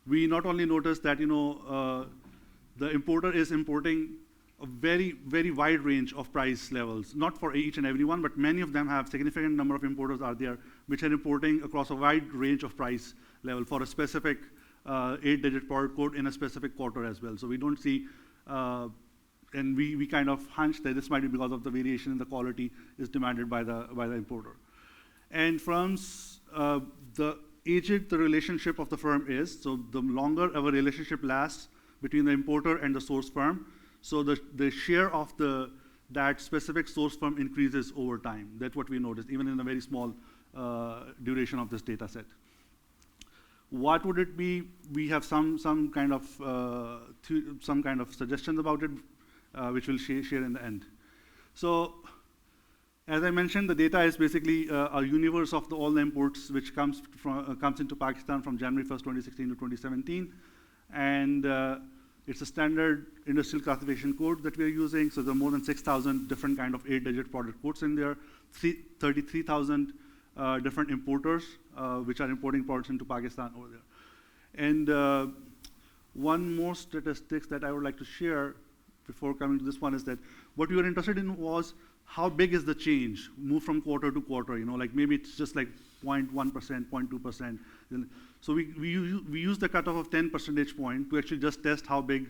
we not only notice that the importer is importing a very, very wide range of price levels, not for each and every one, but many of them have significant number of importers are there which are importing across a wide range of price level for a specific 8-digit product code in a specific quarter as well. So we don't see, and we kind of hunch that this might be because of the variation in the quality is demanded by the importer. And firms, the aged the relationship of the firm is, so the longer our relationship lasts between the importer and the source firm, so the share of that specific source firm increases over time. That's what we noticed, even in a very small duration of this data set. What would it be? We have some kind of suggestions about it, which we'll share in the end. So, as I mentioned, the data is basically a universe of all the imports which comes into Pakistan from January 1st, 2016 to 2017, and it's a standard industrial classification code that we are using. So there are more than 6,000 different kind of 8-digit product codes in there, 33,000 different importers which are importing products into Pakistan over there. And one more statistics that I would like to share before coming to this one is that what we were interested in was how big is the change, move from quarter to quarter, like maybe it's just like 0.1%, 0.2%. So we use the cutoff of 10 percentage point to actually just test how big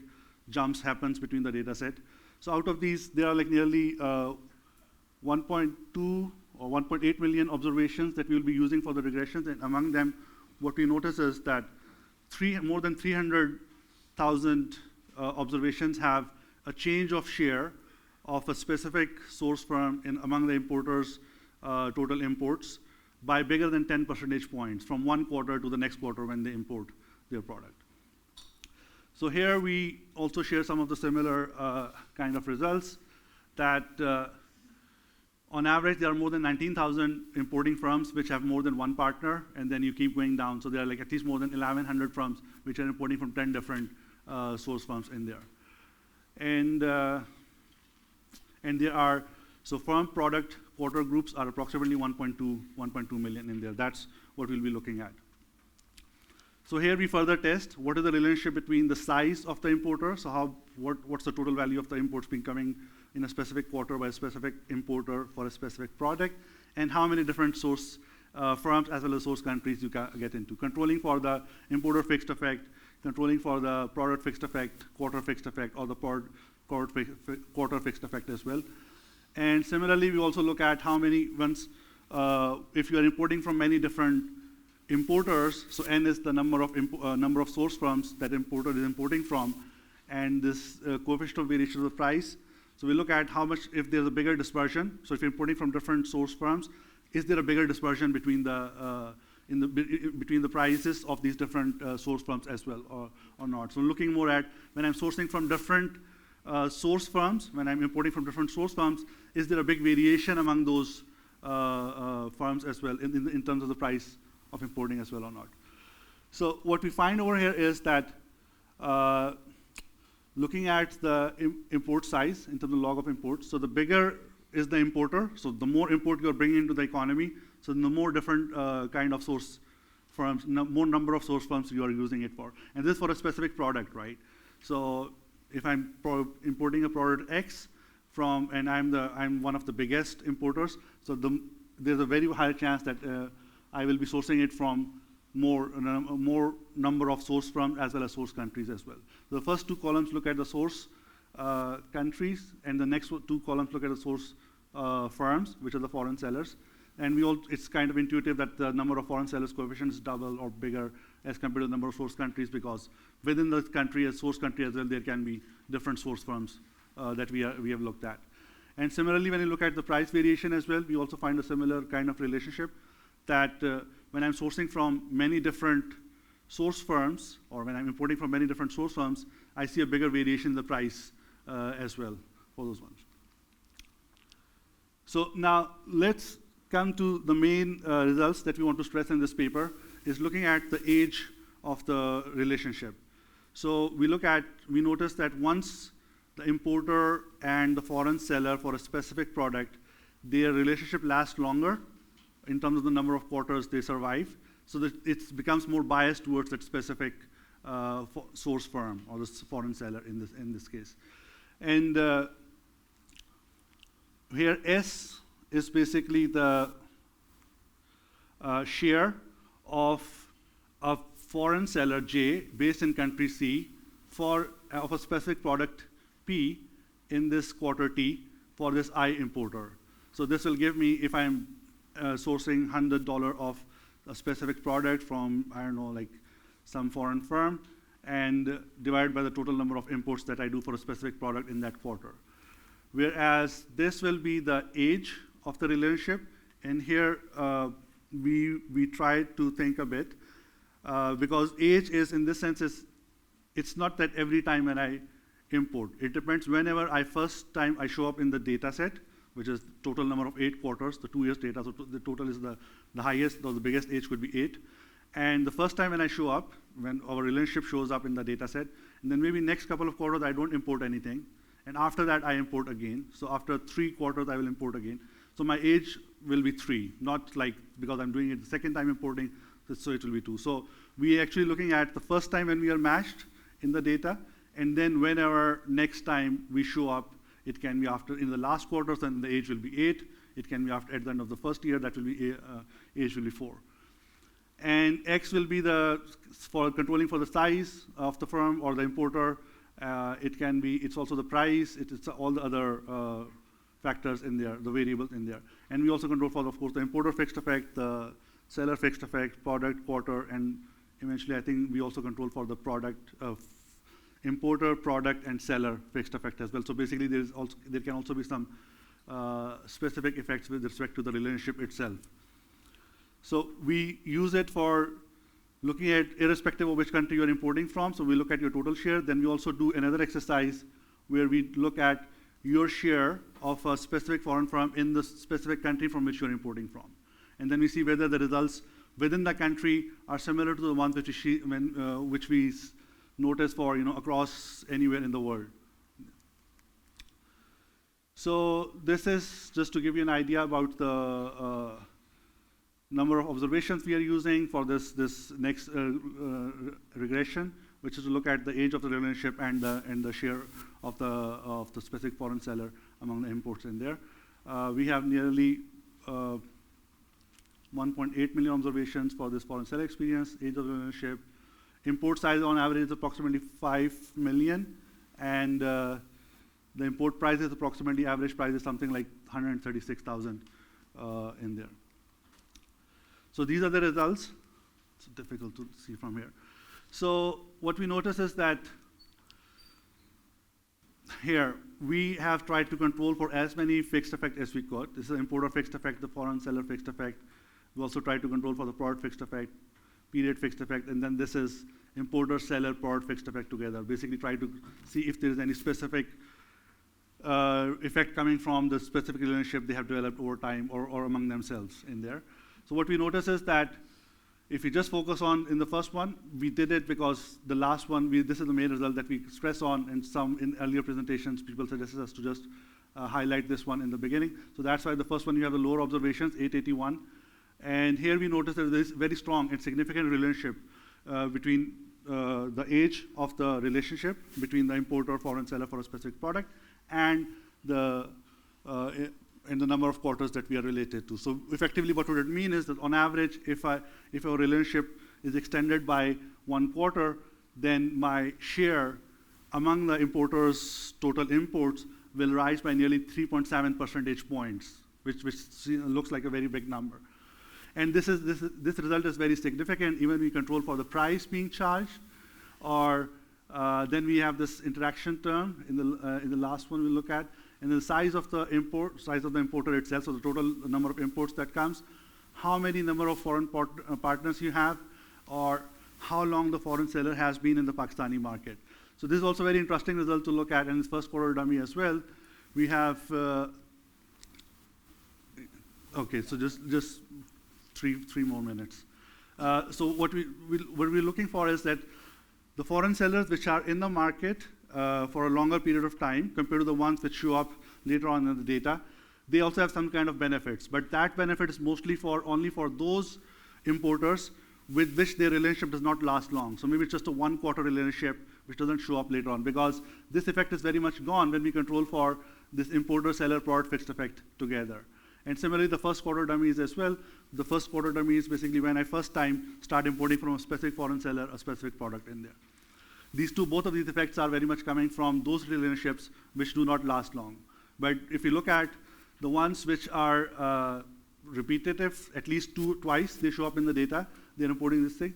jumps happens between the data set. So out of these, there are like nearly 1.2 or 1.8 million observations that we will be using for the regressions, and among them, what we notice is that more than 300,000 observations have a change of share of a specific source firm among the importers' total imports by bigger than 10 percentage points from one quarter to the next quarter when they import their product. So here we also share some of the similar kind of results that on average there are more than 19,000 importing firms which have more than one partner, and then you keep going down. So there are like at least more than 1,100 firms which are importing from 10 different source firms in there. And there are, so firm product quarter groups are approximately 1.2 million in there. That's what we'll be looking at. So here we further test what is the relationship between the size of the importer, so what's the total value of the imports being coming in a specific quarter by a specific importer for a specific product, and how many different source firms as well as source countries you can get into. Controlling for the importer fixed effect, controlling for the product fixed effect, quarter fixed effect, or the quarter fixed effect as well. And similarly, we also look at how many ones, if you are importing from many different importers, so N is the number of source firms that importer is importing from, and this coefficient of variation of the price. So we look at how much, if there's a bigger dispersion, so if you're importing from different source firms, is there a bigger dispersion between the in the between the prices of these different source firms as well, or not. So looking more at when I'm sourcing from different source firms, when I'm importing from different source firms, is there a big variation among those firms as well in terms of the price of importing as well or not? So what we find over here is that looking at the import size in terms of log of imports, so the bigger is the importer, so the more import you're bringing into the economy, so the more different kind of source firms, more number of source firms you are using it for. And this is for a specific product, right? So if I'm importing a product X from, and I'm one of the biggest importers, so there's a very high chance that I will be sourcing it from more number of source firms as well as source countries as well. So the first two columns look at the source countries, and the next two columns look at the source firms, which are the foreign sellers. And it's kind of intuitive that the number of foreign sellers coefficient is double or bigger as compared to the number of source countries, because within the country, as source country as well, there can be different source firms that we have looked at. And similarly, when you look at the price variation as well, we also find a similar kind of relationship that when I'm sourcing from many different source firms, or when I'm importing from many different source firms, I see a bigger variation in the price as well for those ones. So now let's come to the main results that we want to stress in this paper, is looking at the age of the relationship. So we notice that once the importer and the foreign seller for a specific product, their relationship lasts longer in terms of the number of quarters they survive, so that it becomes more biased towards that specific source firm or the foreign seller in this case. And here S is basically the share of a foreign seller J based in country C of a specific product P in this quarter T for this I importer. So this will give me, if I'm sourcing $100 of a specific product from, I don't know, like some foreign firm, and divided by the total number of imports that I do for a specific product in that quarter. Whereas this will be the age of the relationship, and here we try to think a bit, because age is, in this sense, it's not that every time when I import. It depends whenever first time I show up in the data set, which is total number of 8 quarters, the 2 years data, so the total is the highest, or the biggest age could be 8. And the first time when I show up, when our relationship shows up in the data set, and then maybe next couple of quarters I don't import anything, and after that I import again. So after 3 quarters I will import again. So my age will be 3, not like because I'm doing it the second time importing, so it will be 2. So we are actually looking at the first time when we are matched in the data, and then whenever next time we show up, it can be after in the last quarters, and the age will be 8. It can be after at the end of the first year, that will be age will be 4. And X will be for controlling for the size of the firm or the importer. It's also the price. It's all the other factors in there, the variables in there. And we also control for, of course, the importer fixed effect, the seller fixed effect, product, quarter, and eventually I think we also control for the product of importer, product, and seller fixed effect as well. So basically there can also be some specific effects with respect to the relationship itself. So we use it for looking at irrespective of which country you're importing from. So we look at your total share. Then we also do another exercise where we look at your share of a specific foreign firm in the specific country from which you're importing from. And then we see whether the results within the country are similar to the ones which we notice for across anywhere in the world. So this is just to give you an idea about the number of observations we are using for this next regression, which is to look at the age of the relationship and the share of the specific foreign seller among the imports in there. We have nearly 1.8 million observations for this foreign seller experience, age of the relationship. Import size on average is approximately 5 million, and the import price is approximately, average price is something like 136,000 in there. So these are the results. It's difficult to see from here. So what we notice is that here we have tried to control for as many fixed effects as we could. This is the importer fixed effect, the foreign seller fixed effect, We also try to control for the product fixed effect, period fixed effect, and then this is importer, seller, product fixed effect together. Basically try to see if there is any specific effect coming from the specific relationship they have developed over time or among themselves in there. So what we notice is that if we just focus on in the first one, we did it because the last one, this is the main result that we stress on, and some in earlier presentations, people suggested us to just highlight this one in the beginning. So that's why the first one, you have the lower observations, 881. And here we notice that there is very strong and significant relationship between the age of the relationship between the importer, foreign seller for a specific product, and the number of quarters that we are related to. So effectively, what would it mean is that on average, if our relationship is extended by 1 quarter, then my share among the importer's total imports will rise by nearly 3.7 percentage points, which looks like a very big number. And this result is very significant, even when we control for the price being charged, or then we have this interaction term in the last one we look at, and the size of the importer itself, so the total number of imports that comes, how many number of foreign partners you have, or how long the foreign seller has been in the Pakistani market. So this is also a very interesting result to look at, and this first quarter dummy as well. We have, okay, so just three more minutes. So what we're looking for is that the foreign sellers which are in the market for a longer period of time compared to the ones that show up later on in the data, they also have some kind of benefits. But that benefit is mostly only for those importers with which their relationship does not last long. So maybe it's just a 1 quarter relationship which doesn't show up later on, because this effect is very much gone when we control for this importer-seller product fixed effect together. And similarly, the first quarter dummies as well. The first quarter dummy is basically when I first time start importing from a specific foreign seller a specific product in there. Both of these effects are very much coming from those relationships which do not last long. But if you look at the ones which are repetitive, at least twice they show up in the data, they're importing this thing.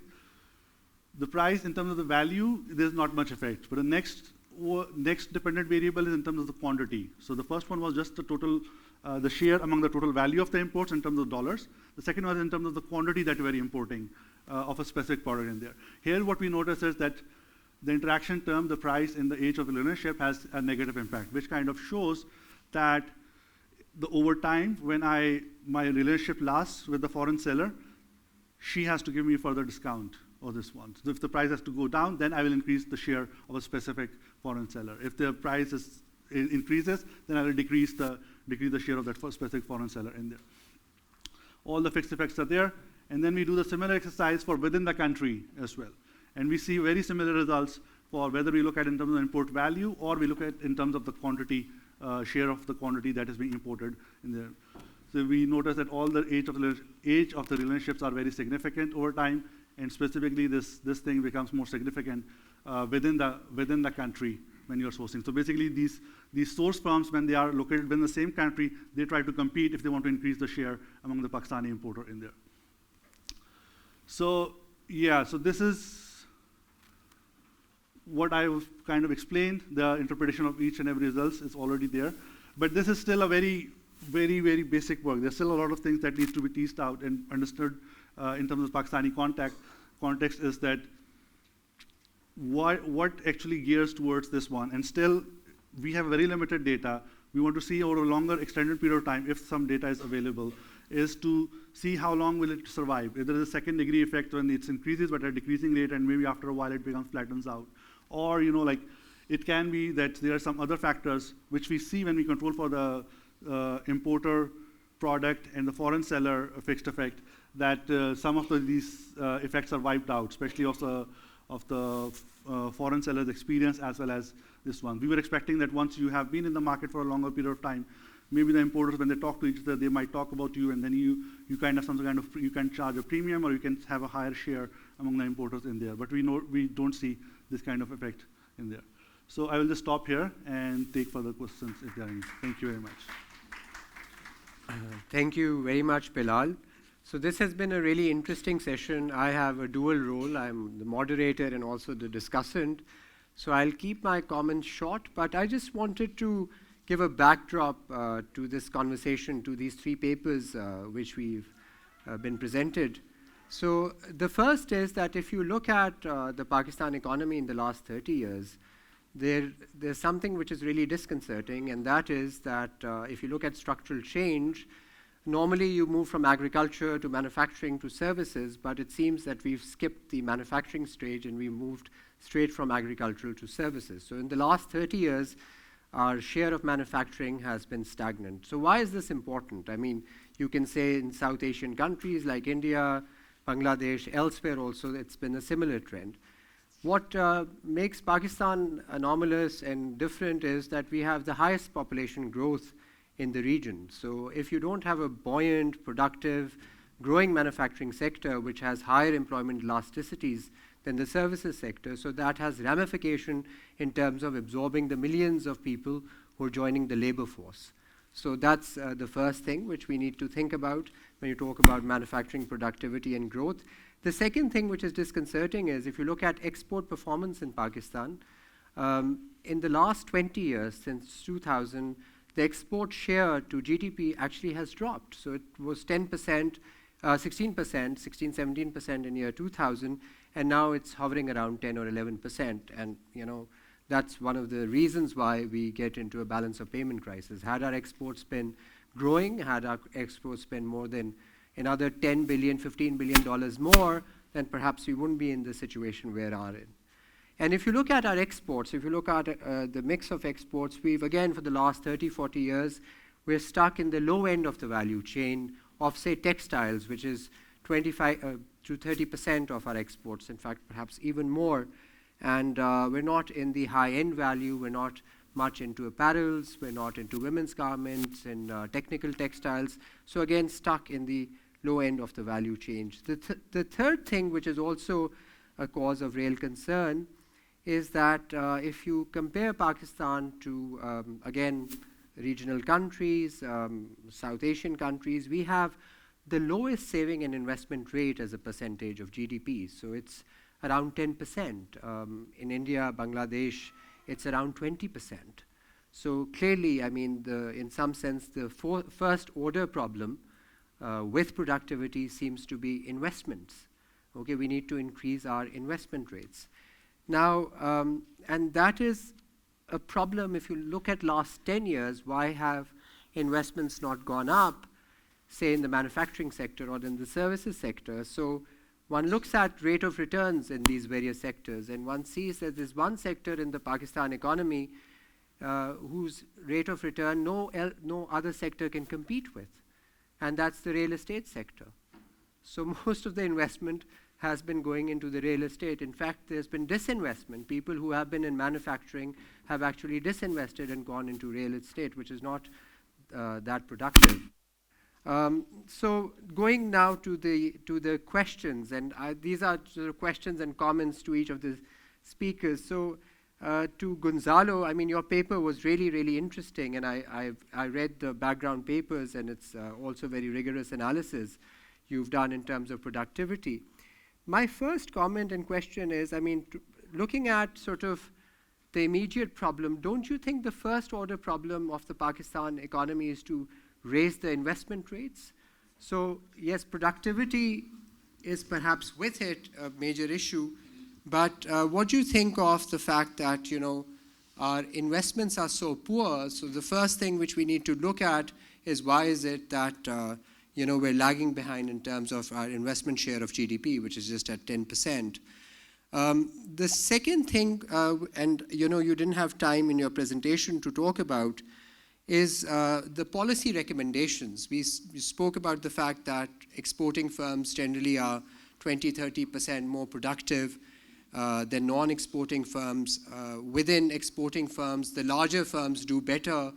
The price, in terms of the value, there's not much effect. But the next dependent variable is in terms of the quantity. So the first one was just the total, the share among the total value of the imports in terms of dollars. The second was in terms of the quantity that we're importing of a specific product in there. Here what we notice is that the interaction term, the price in the age of the relationship has a negative impact, which kind of shows that over time, when my relationship lasts with the foreign seller, she has to give me a further discount or this one. So if the price has to go down, then I will increase the share of a specific foreign seller. If the price increases, then I will decrease the share of that specific foreign seller in there. All the fixed effects are there, and then we do the similar exercise for within the country as well. And we see very similar results for whether we look at in terms of import value or we look at in terms of the quantity, share of the quantity that is being imported in there. So we notice that all the age of the relationships are very significant over time, and specifically this thing becomes more significant within the country when you're sourcing. So basically these source firms, when they are located within the same country, they try to compete if they want to increase the share among the Pakistani importer in there. So yeah, so this is what I've kind of explained. The interpretation of each and every result is already there. But this is still a very, very, very basic work. There's still a lot of things that needs to be teased out and understood in terms of Pakistani context is that what actually gears towards this one. And still, we have very limited data. We want to see over a longer extended period of time, if some data is available, is to see how long will it survive. If there is a second degree effect when it increases but at a decreasing rate, and maybe after a while it flattens out. Or, like, it can be that there are some other factors which we see when we control for the importer product and the foreign seller fixed effect, that some of these effects are wiped out, especially of the foreign seller's experience as well as this one. We were expecting that once you have been in the market for a longer period of time, maybe the importers, when they talk to each other, they might talk about you, and then you can charge a premium, or you can have a higher share among the importers in there. But we don't see this kind of effect in there. So I will just stop here and take further questions if there are any. Thank you very much. Thank you very much, Bilal. So this has been a really interesting session. I have a dual role. I'm the moderator and also the discussant. So I'll keep my comments short, but I just wanted to give a backdrop to this conversation, to these 3 papers which we've been presented. So the first is that if you look at the Pakistan economy in the last 30 years, there's something which is really disconcerting, and that is that if you look at structural change, normally you move from agriculture to manufacturing to services, but it seems that we've skipped the manufacturing stage and we moved straight from agricultural to services. So in the last 30 years, our share of manufacturing has been stagnant. So why is this important? I mean, you can say in South Asian countries like India, Bangladesh, elsewhere also, it's been a similar trend. What makes Pakistan anomalous and different is that we have the highest population growth in the region. So if you don't have a buoyant, productive, growing manufacturing sector which has higher employment elasticities than the services sector, so that has ramification in terms of absorbing the millions of people who are joining the labor force. So that's the first thing which we need to think about when you talk about manufacturing productivity and growth. The second thing which is disconcerting is if you look at export performance in Pakistan, in the last 20 years, since 2000, the export share to GDP actually has dropped. So it was 10%, 16%, 17% in year 2000, and now it's hovering around 10 or 11%. And that's one of the reasons why we get into a balance of payment crisis. Had our exports been growing, had our exports been more than another $10 billion, $15 billion more, then perhaps we wouldn't be in the situation we are in. And if you look at our exports, if you look at the mix of exports, we've again for the last 30, 40 years, we're stuck in the low end of the value chain of say textiles, which is 25 to 30% of our exports, in fact perhaps even more. And we're not in the high-end value, we're not much into apparels, we're not into women's garments and technical textiles. So again, stuck in the low end of the value chain. The third thing, which is also a cause of real concern, is that if you compare Pakistan to, again, regional countries, South Asian countries, we have the lowest saving and investment rate as a percentage of GDP. So it's around 10%. In India, Bangladesh, it's around 20%. So clearly, I mean, in some sense, the first order problem with productivity seems to be investments. Okay, we need to increase our investment rates. Now, and that is a problem if you look at last 10 years, why have investments not gone up, say in the manufacturing sector or in the services sector? So one looks at rate of returns in these various sectors, and one sees that there's one sector in the Pakistan economy whose rate of return no other sector can compete with, and that's the real estate sector. So most of the investment has been going into the real estate. In fact, there's been disinvestment. People who have been in manufacturing have actually disinvested and gone into real estate, which is not that productive. So going now to the questions, and these are sort of questions and comments to each of the speakers. So to Gonzalo, I mean, your paper was really, really interesting, and I read the background papers, and it's also very rigorous analysis you've done in terms of productivity. My first comment and question is, I mean, looking at sort of the immediate problem, don't you think the first order problem of the Pakistan economy is to raise the investment rates? So yes, productivity is perhaps with it a major issue, but what do you think of the fact that, our investments are so poor? So the first thing which we need to look at is why is it that, we're lagging behind in terms of our investment share of GDP, which is just at 10%. The second thing, and you didn't have time in your presentation to talk about, is the policy recommendations. We spoke about the fact that exporting firms generally are 20-30% more productive than non-exporting firms. Within exporting firms, the larger firms do better.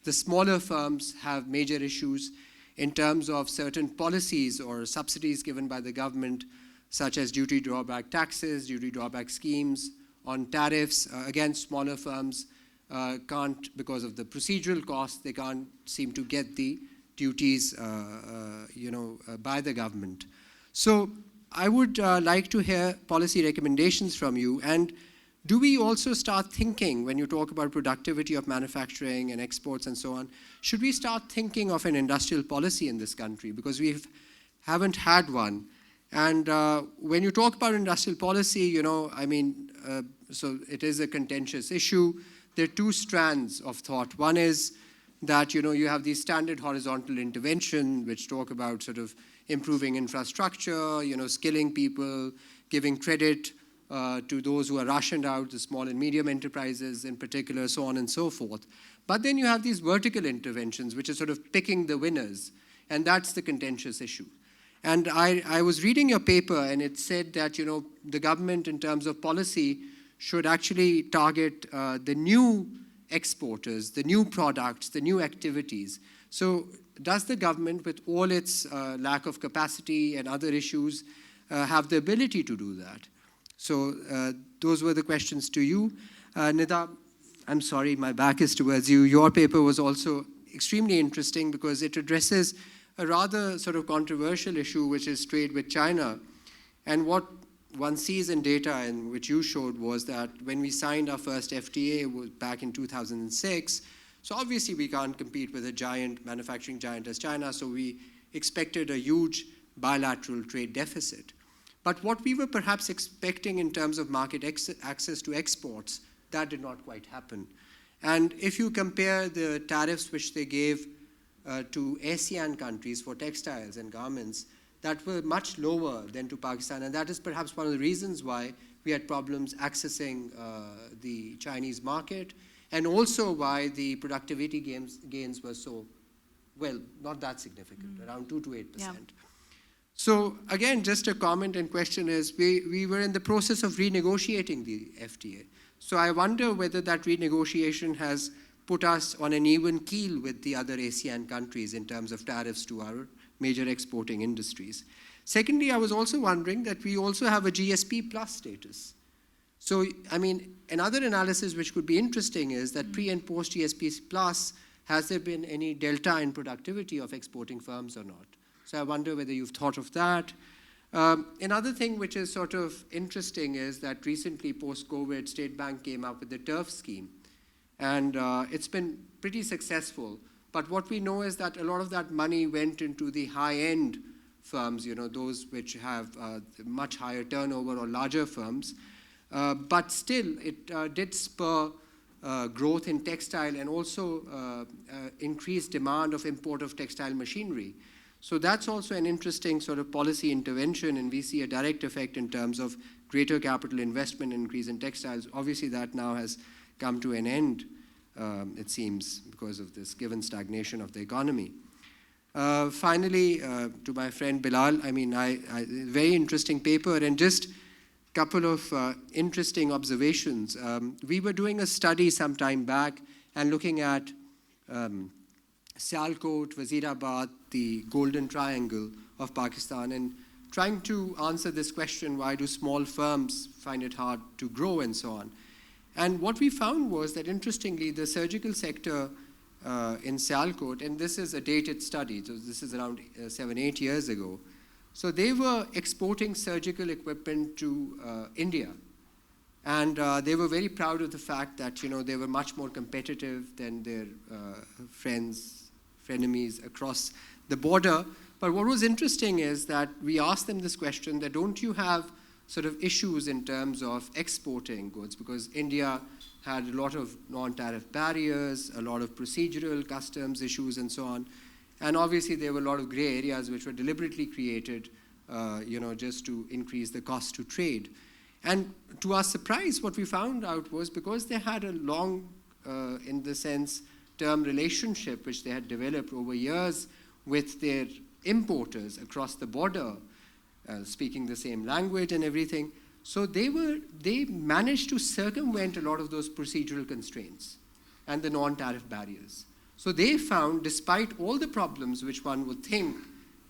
The smaller firms have major issues in terms of certain policies or subsidies given by the government, such as duty drawback taxes, duty drawback schemes on tariffs. Again, smaller firms can't, because of the procedural costs, they can't seem to get the duties, by the government. So I would like to hear policy recommendations from you. And do we also start thinking, when you talk about productivity of manufacturing and exports and so on, should we start thinking of an industrial policy in this country? Because we've haven't had one. And when you talk about industrial policy, so it is a contentious issue. There are two strands of thought. One is that, you have these standard horizontal intervention, which talk about sort of improving infrastructure, skilling people, giving credit to those who are rationed out, the small and medium enterprises in particular, so on and so forth. But then you have these vertical interventions, which are sort of picking the winners, and that's the contentious issue. And I was reading your paper, and it said that, the government, in terms of policy, should actually target the new exporters, the new products, the new activities. So does the government, with all its lack of capacity and other issues, have the ability to do that? So those were the questions to you. Nida, I'm sorry, my back is towards you. Your paper was also extremely interesting because it addresses a rather sort of controversial issue, which is trade with China. And what one sees in data, and which you showed, was that when we signed our first FTA back in 2006, so obviously we can't compete with a giant manufacturing giant as China, so we expected a huge bilateral trade deficit. But what we were perhaps expecting in terms of market access to exports, that did not quite happen. And if you compare the tariffs which they gave to ASEAN countries for textiles and garments, that were much lower than to Pakistan. And that is perhaps one of the reasons why we had problems accessing the Chinese market, and also why the productivity gains were so, well, not that significant, around 2 to 8%. Yeah. So again, just a comment and question is, we were in the process of renegotiating the FTA. So I wonder whether that renegotiation has put us on an even keel with the other ASEAN countries in terms of tariffs to our major exporting industries. Secondly, I was also wondering that we also have a GSP plus status. So, another analysis which could be interesting is that pre and post GSP plus, has there been any delta in productivity of exporting firms or not? So I wonder whether you've thought of that. Another thing which is sort of interesting is that recently, post-COVID, State Bank came up with the TURF scheme. And it's been pretty successful. But what we know is that a lot of that money went into the high-end firms, those which have much higher turnover or larger firms. But still, it did spur growth in textile and also increased demand of import of textile machinery. So that's also an interesting sort of policy intervention, and we see a direct effect in terms of greater capital investment and increase in textiles. Obviously, that now has come to an end, it seems, because of this given stagnation of the economy. Finally, to my friend Bilal, very interesting paper, and just a couple of interesting observations. We were doing a study some time back and looking at Sialkot, Wazirabad, the Golden Triangle of Pakistan, and trying to answer this question, why do small firms find it hard to grow and so on. And what we found was that, interestingly, the surgical sector in Sialkot, and this is a dated study, so this is around 7-8 years ago, so they were exporting surgical equipment to India. And they were very proud of the fact that, they were much more competitive than their frenemies across the border. But what was interesting is that we asked them this question, that don't you have sort of issues in terms of exporting goods, because India had a lot of non-tariff barriers, a lot of procedural customs issues and so on. And obviously there were a lot of gray areas which were deliberately created, just to increase the cost to trade. And to our surprise, what we found out was because they had a long, in the sense, term relationship which they had developed over years with their importers across the border, speaking the same language and everything. So they managed to circumvent a lot of those procedural constraints and the non-tariff barriers. So they found, despite all the problems which one would think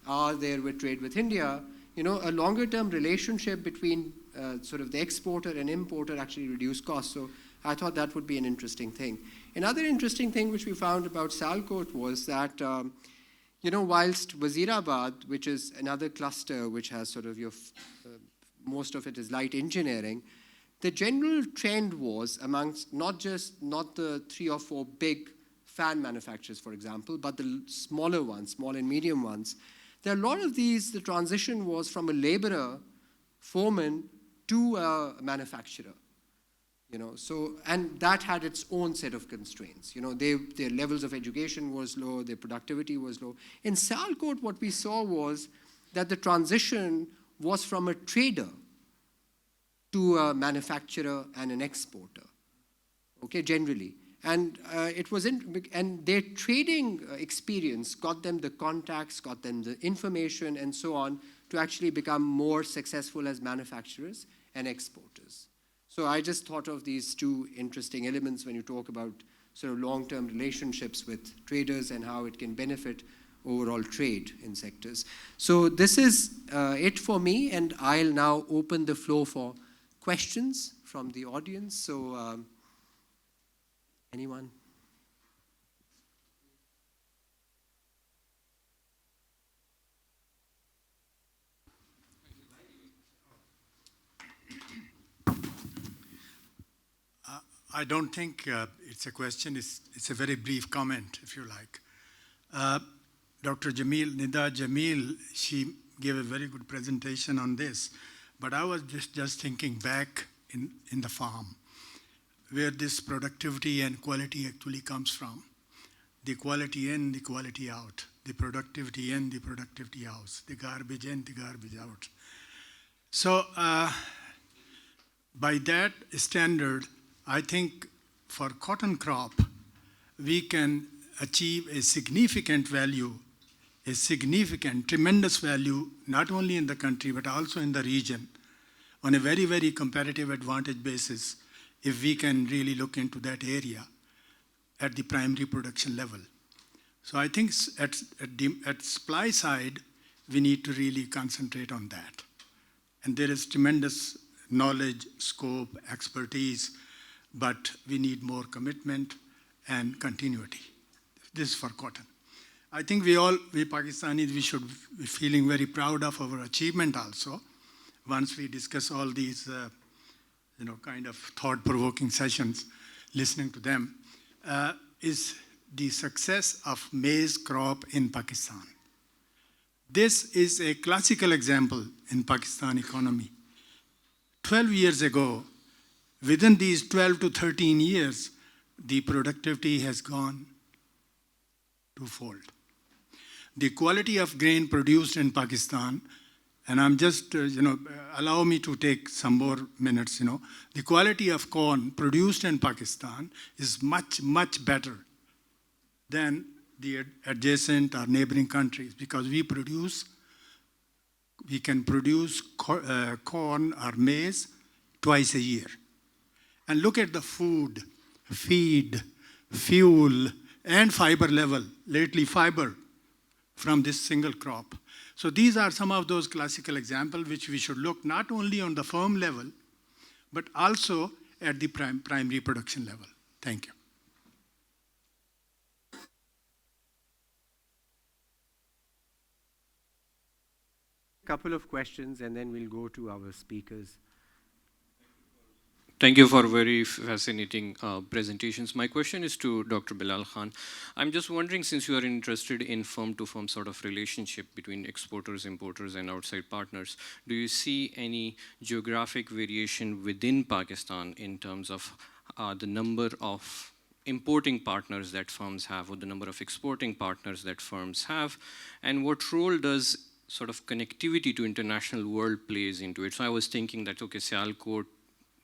are there with trade with India, a longer-term relationship between sort of the exporter and importer actually reduced costs. So I thought that would be an interesting thing. Another interesting thing which we found about Sialkot was that whilst Wazirabad, which is another cluster which has sort of most of it is light engineering, the general trend was amongst not the 3 or 4 big fan manufacturers, for example, but the smaller ones, small and medium ones, There are a lot of these, the transition was from a laborer, foreman, to a manufacturer. So, and that had its own set of constraints. Their levels of education was low, their productivity was low. In Sialkot, what we saw was that the transition was from a trader to a manufacturer and an exporter, okay, generally. And and their trading experience got them the contacts, got them the information, and so on, to actually become more successful as manufacturers and exporters. So I just thought of these two interesting elements when you talk about sort of long-term relationships with traders and how it can benefit overall trade in sectors. So this is it for me, and I'll now open the floor for questions from the audience. So anyone? I don't think it's a question, it's a very brief comment, if you like. Dr. Nida Jamil, she gave a very good presentation on this, but I was just thinking back in the farm, where this productivity and quality actually comes from. The quality in, the quality out. The productivity in, the productivity out. The garbage in, the garbage out. So by that standard, I think for cotton crop, we can achieve a significant value, a significant, tremendous value, not only in the country, but also in the region, on a very, very competitive advantage basis, if we can really look into that area at the primary production level. So I think at supply side, we need to really concentrate on that. And there is tremendous knowledge, scope, expertise, but we need more commitment and continuity. This is for cotton. I think we Pakistanis, we should be feeling very proud of our achievement also, once we discuss all these kind of thought-provoking sessions, listening to them, is the success of maize crop in Pakistan. This is a classical example in Pakistan economy. 12 years ago, within these 12 to 13 years, the productivity has gone twofold. The quality of grain produced in Pakistan, and I'm just, allow me to take some more minutes, The quality of corn produced in Pakistan is much, much better than the adjacent or neighboring countries, because we can produce corn or maize twice a year. And look at the food, feed, fuel, and fiber level, lately fiber, from this single crop. So these are some of those classical examples which we should look not only on the firm level, but also at the primary production level. Thank you. A couple of questions, and then we'll go to our speakers. Thank you for very fascinating presentations. My question is to Dr. Bilal Khan. I'm just wondering, since you are interested in firm-to-firm sort of relationship between exporters, importers, and outside partners, do you see any geographic variation within Pakistan in terms of the number of importing partners that firms have, or the number of exporting partners that firms have, and what role does sort of connectivity to international world plays into it? So I was thinking that, okay, Sialkot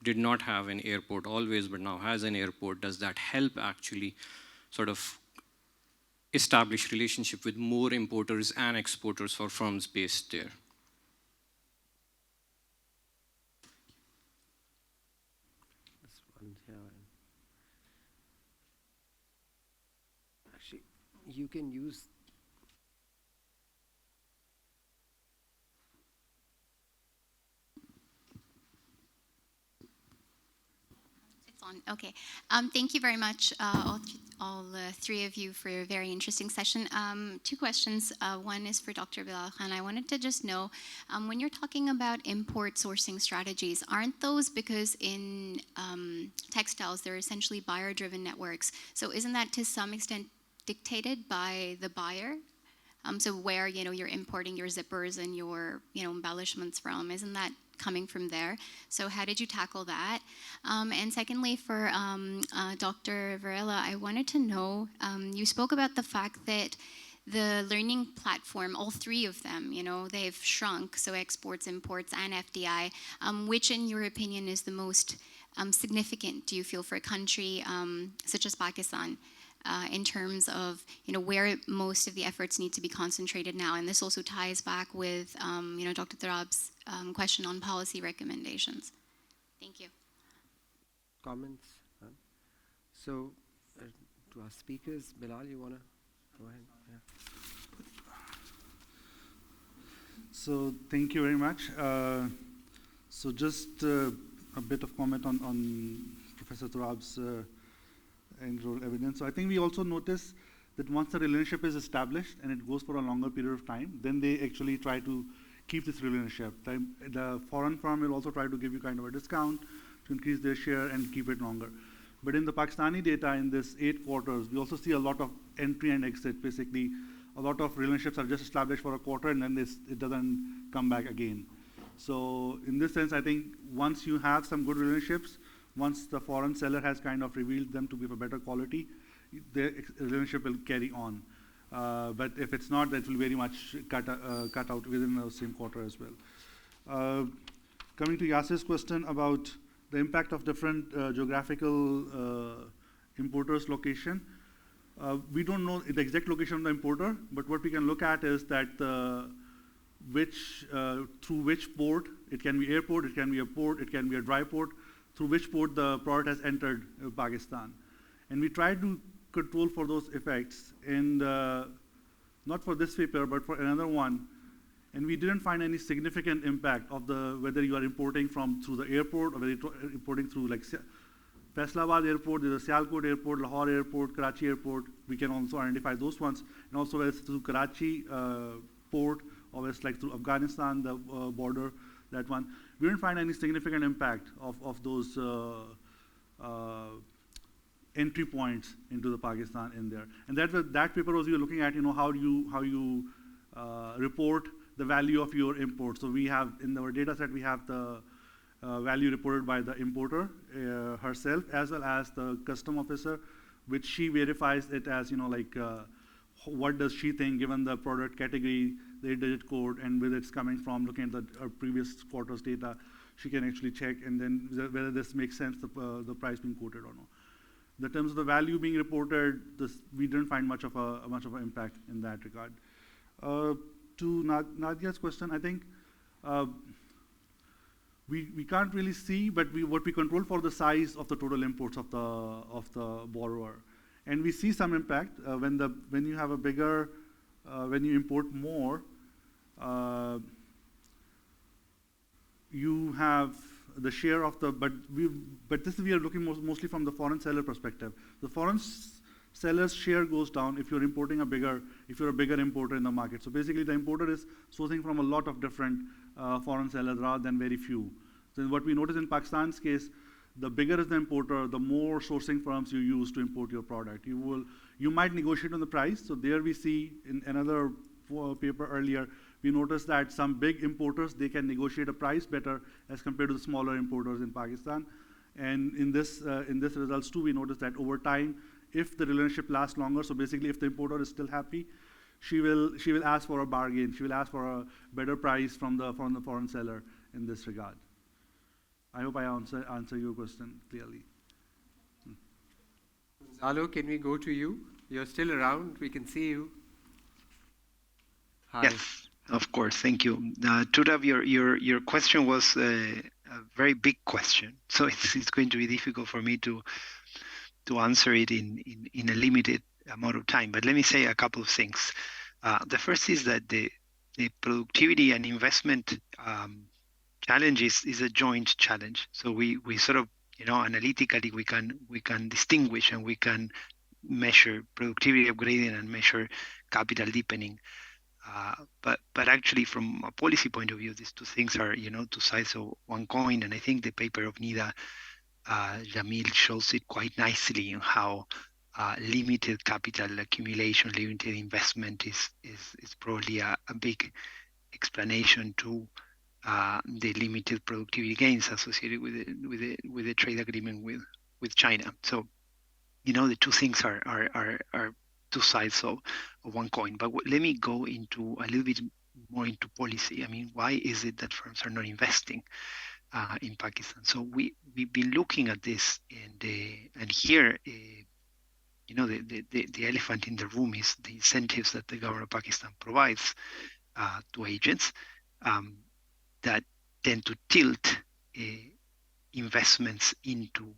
did not have an airport always, but now has an airport. Does that help actually sort of establish relationship with more importers and exporters for firms based there? This one here. Actually, you can use. Okay. Thank you very much, all three of you, for a very interesting session. Two questions. One is for Dr. Bilal Khan. I wanted to just know, when you're talking about import sourcing strategies, aren't those, because in textiles, they're essentially buyer-driven networks. So isn't that to some extent dictated by the buyer? So where, you're importing your zippers and your, embellishments from, isn't that coming from there? So how did you tackle that? And secondly, for Dr. Varela, I wanted to know, you spoke about the fact that the learning platform, all three of them, they've shrunk, so exports, imports, and FDI. Which, in your opinion, is the most significant, do you feel, for a country such as Pakistan, in terms of where most of the efforts need to be concentrated now? And this also ties back with Dr. Turab's question on policy recommendations. Thank you. Comments? So, to our speakers, Bilal, you want to go ahead? Yeah. So thank you very much. So just a bit of comment on Professor Turab's end-role evidence. So I think we also notice that once the relationship is established and it goes for a longer period of time, then they actually try to keep this relationship. The foreign firm will also try to give you kind of a discount to increase their share and keep it longer. But in the Pakistani data, in this 8 quarters, we also see a lot of entry and exit. Basically, a lot of relationships are just established for a quarter and then it doesn't come back again. So in this sense, I think once you have some good relationships, once the foreign seller has kind of revealed them to be of a better quality, the relationship will carry on. But if it's not, that will very much cut out within the same quarter as well. Coming to Yasir's question about the impact of different geographical importers' location, we don't know the exact location of the importer, but what we can look at is that through which port, it can be airport, it can be a port, it can be a dry port, through which port the product has entered Pakistan. And we try to control for those effects, and not for this paper, but for another one. And we didn't find any significant impact of whether you are importing through the airport or whether you're importing through like Faisalabad Airport, there's a Sialkot Airport, Lahore Airport, Karachi Airport. We can also identify those ones. And also whether it's through Karachi port or whether it's like through Afghanistan, the border, that one. We didn't find any significant impact of those entry points into the Pakistan in there. And that paper was you looking at, how you report the value of your import. So we have, in our data set, we have the value reported by the importer herself, as well as the custom officer, which she verifies it as, what does she think, given the product category, the 8-digit code, and whether it's coming from looking at the previous quarter's data, she can actually check, and then whether this makes sense, the price being quoted or not. In terms of the value being reported, we didn't find much of an impact in that regard. To Nadia's question, I think we can't really see, but what we control for the size of the total imports of the borrower, and we see some impact when you have a bigger, when you import more, you have the share of the, but this we are looking mostly from the foreign seller perspective. The foreign seller's share goes down if you're importing if you're a bigger importer in the market. So basically the importer is sourcing from a lot of different foreign sellers rather than very few. So what we notice in Pakistan's case, the bigger is the importer, the more sourcing firms you use to import your product. You might negotiate on the price. So there we see in another paper earlier, we noticed that some big importers, they can negotiate a price better as compared to the smaller importers in Pakistan. And in this results too, we noticed that over time, if the relationship lasts longer, so basically if the importer is still happy, she will ask for a bargain. She will ask for a better price from the foreign seller in this regard. I hope I answer your question clearly. Gonzalo, can we go to you? You're still around. We can see you. Hi. Yes, of course. Thank you. Turab, your question was a very big question, so it's going to be difficult for me to answer it in a limited amount of time. But let me say a couple of things. The first is that the productivity and investment challenge is a joint challenge. So we sort of, analytically we can distinguish and we can measure productivity upgrading and measure capital deepening. But actually, from a policy point of view, these two things are, two sides of one coin. And I think the paper of Nida, Jamil, shows it quite nicely in how limited capital accumulation, limited investment is probably a big explanation to the limited productivity gains associated with the trade agreement with China. So, the two things are two sides of one coin. But let me go into a little bit more into policy. I mean, why is it that firms are not investing in Pakistan? So we've been looking at this, and here, the elephant in the room is the incentives that the government of Pakistan provides to agents that tend to tilt investments into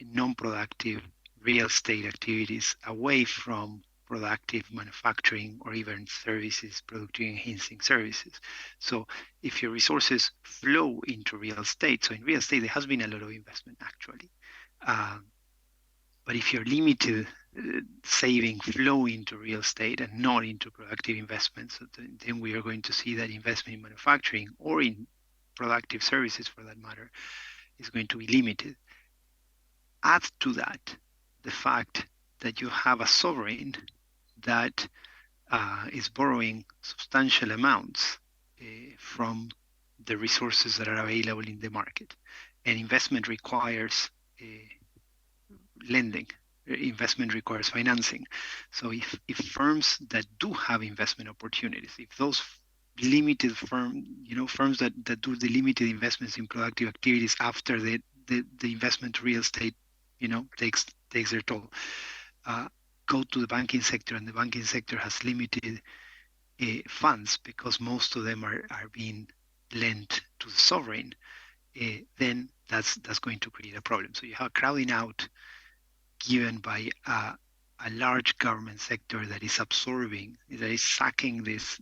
non-productive real estate activities away from productive manufacturing or even services, productivity enhancing services. So if your resources flow into real estate, so in real estate there has been a lot of investment actually, but if your limited saving flow into real estate and not into productive investments, then we are going to see that investment in manufacturing or in productive services for that matter is going to be limited. Add to that the fact that you have a sovereign that is borrowing substantial amounts from the resources that are available in the market. And investment requires lending. Investment requires financing. So if firms that do have investment opportunities, if those limited firms that do the limited investments in productive activities after the investment to real estate, takes their toll, go to the banking sector, and the banking sector has limited funds because most of them are being lent to the sovereign, then that's going to create a problem. So you have crowding out given by a large government sector that is absorbing, that is sucking this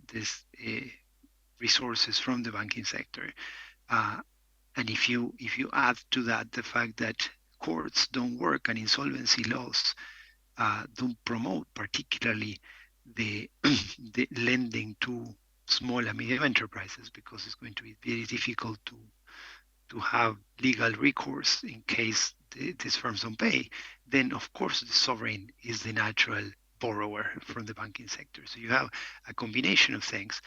resources from the banking sector. And if you add to that the fact that courts don't work and insolvency laws don't promote particularly the lending to small and medium enterprises, because it's going to be very difficult to have legal recourse in case these firms don't pay, then of course the sovereign is the natural borrower from the banking sector. So you have a combination of things.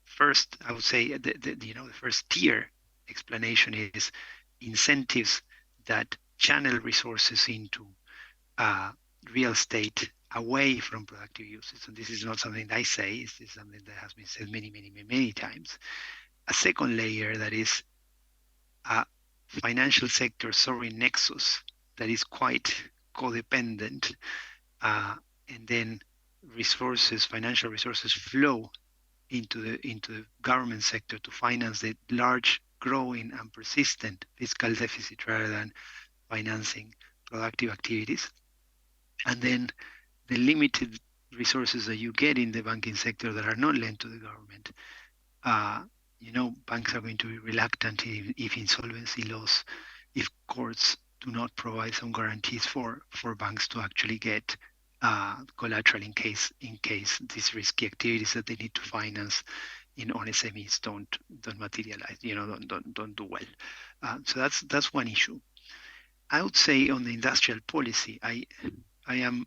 First, I would say the first tier explanation is incentives that channel resources into real estate away from productive uses. And this is not something that I say, this is something that has been said many times. A second layer that is a financial sector sovereign nexus that is quite codependent, and then financial resources flow into the government sector to finance the large, growing, and persistent fiscal deficit rather than financing productive activities. And then the limited resources that you get in the banking sector that are not lent to the government, banks are going to be reluctant if insolvency laws, if courts do not provide some guarantees for banks to actually get collateral in case these risky activities that they need to finance on SMEs don't materialize, don't do well. So that's one issue. I would say on the industrial policy, I am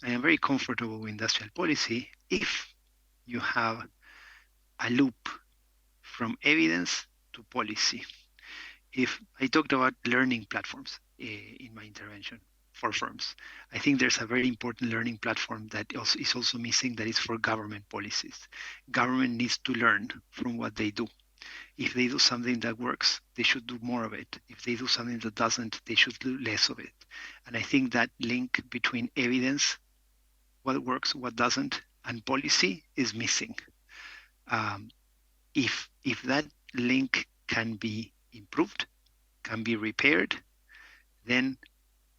very comfortable with industrial policy if you have a loop from evidence to policy. If I talked about learning platforms in my intervention for firms, I think there's a very important learning platform that is also missing, that is for government policies. Government needs to learn from what they do. If they do something that works, they should do more of it. If they do something that doesn't, they should do less of it. And I think that link between evidence, what works, what doesn't, and policy is missing. If that link can be improved, can be repaired, then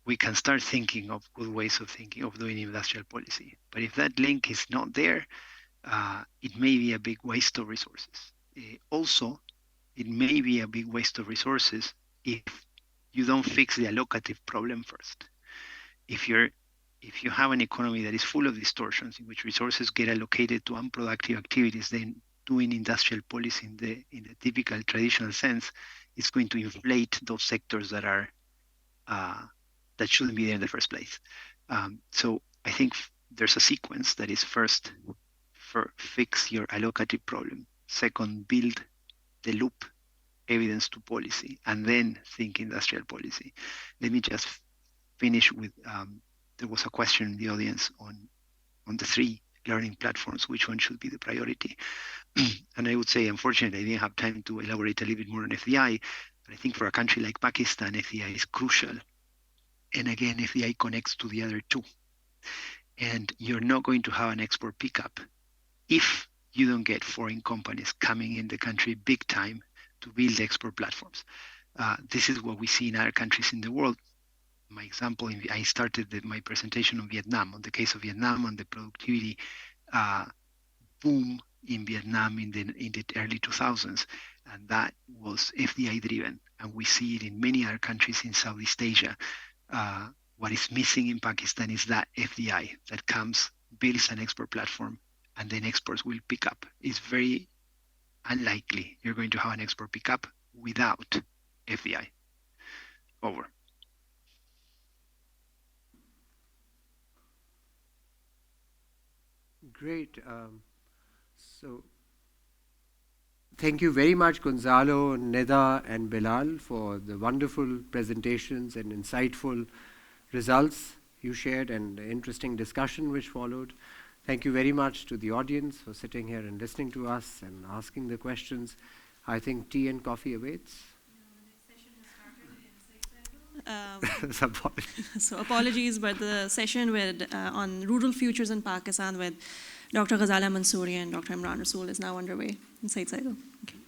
we can start thinking of good ways of doing industrial policy. But if that link is not there, it may be a big waste of resources. Also, it may be a big waste of resources if you don't fix the allocative problem first. If you have an economy that is full of distortions, in which resources get allocated to unproductive activities, then doing industrial policy in the typical traditional sense is going to inflate those sectors that are that shouldn't be there in the first place. So I think there's a sequence that is first, fix your allocative problem. Second, build the loop evidence to policy, and then think industrial policy. Let me just finish with, there was a question in the audience on the 3 learning platforms, which one should be the priority? And I would say, unfortunately, I didn't have time to elaborate a little bit more on FDI, but I think for a country like Pakistan, FDI is crucial. And again, FDI connects to the other 2. And you're not going to have an export pickup if you don't get foreign companies coming in the country big time to build export platforms. This is what we see in other countries in the world. My example, I started my presentation on Vietnam, on the case of Vietnam, on the productivity boom in Vietnam in the early 2000s, and that was FDI driven. And we see it in many other countries in Southeast Asia. What is missing in Pakistan is that FDI that comes, builds an export platform, and then exports will pick up. It's very unlikely you're going to have an export pickup without FDI. Over. Great. So thank you very much, Gonzalo, Nida, and Bilal, for the wonderful presentations and insightful results you shared and the interesting discussion which followed. Thank you very much to the audience for sitting here and listening to us and asking the questions. I think tea and coffee awaits. So apologies, but the session with on rural futures in Pakistan with Dr. Ghazala Mansouri and Dr. Imran Rasool is now underway in Syed. Okay.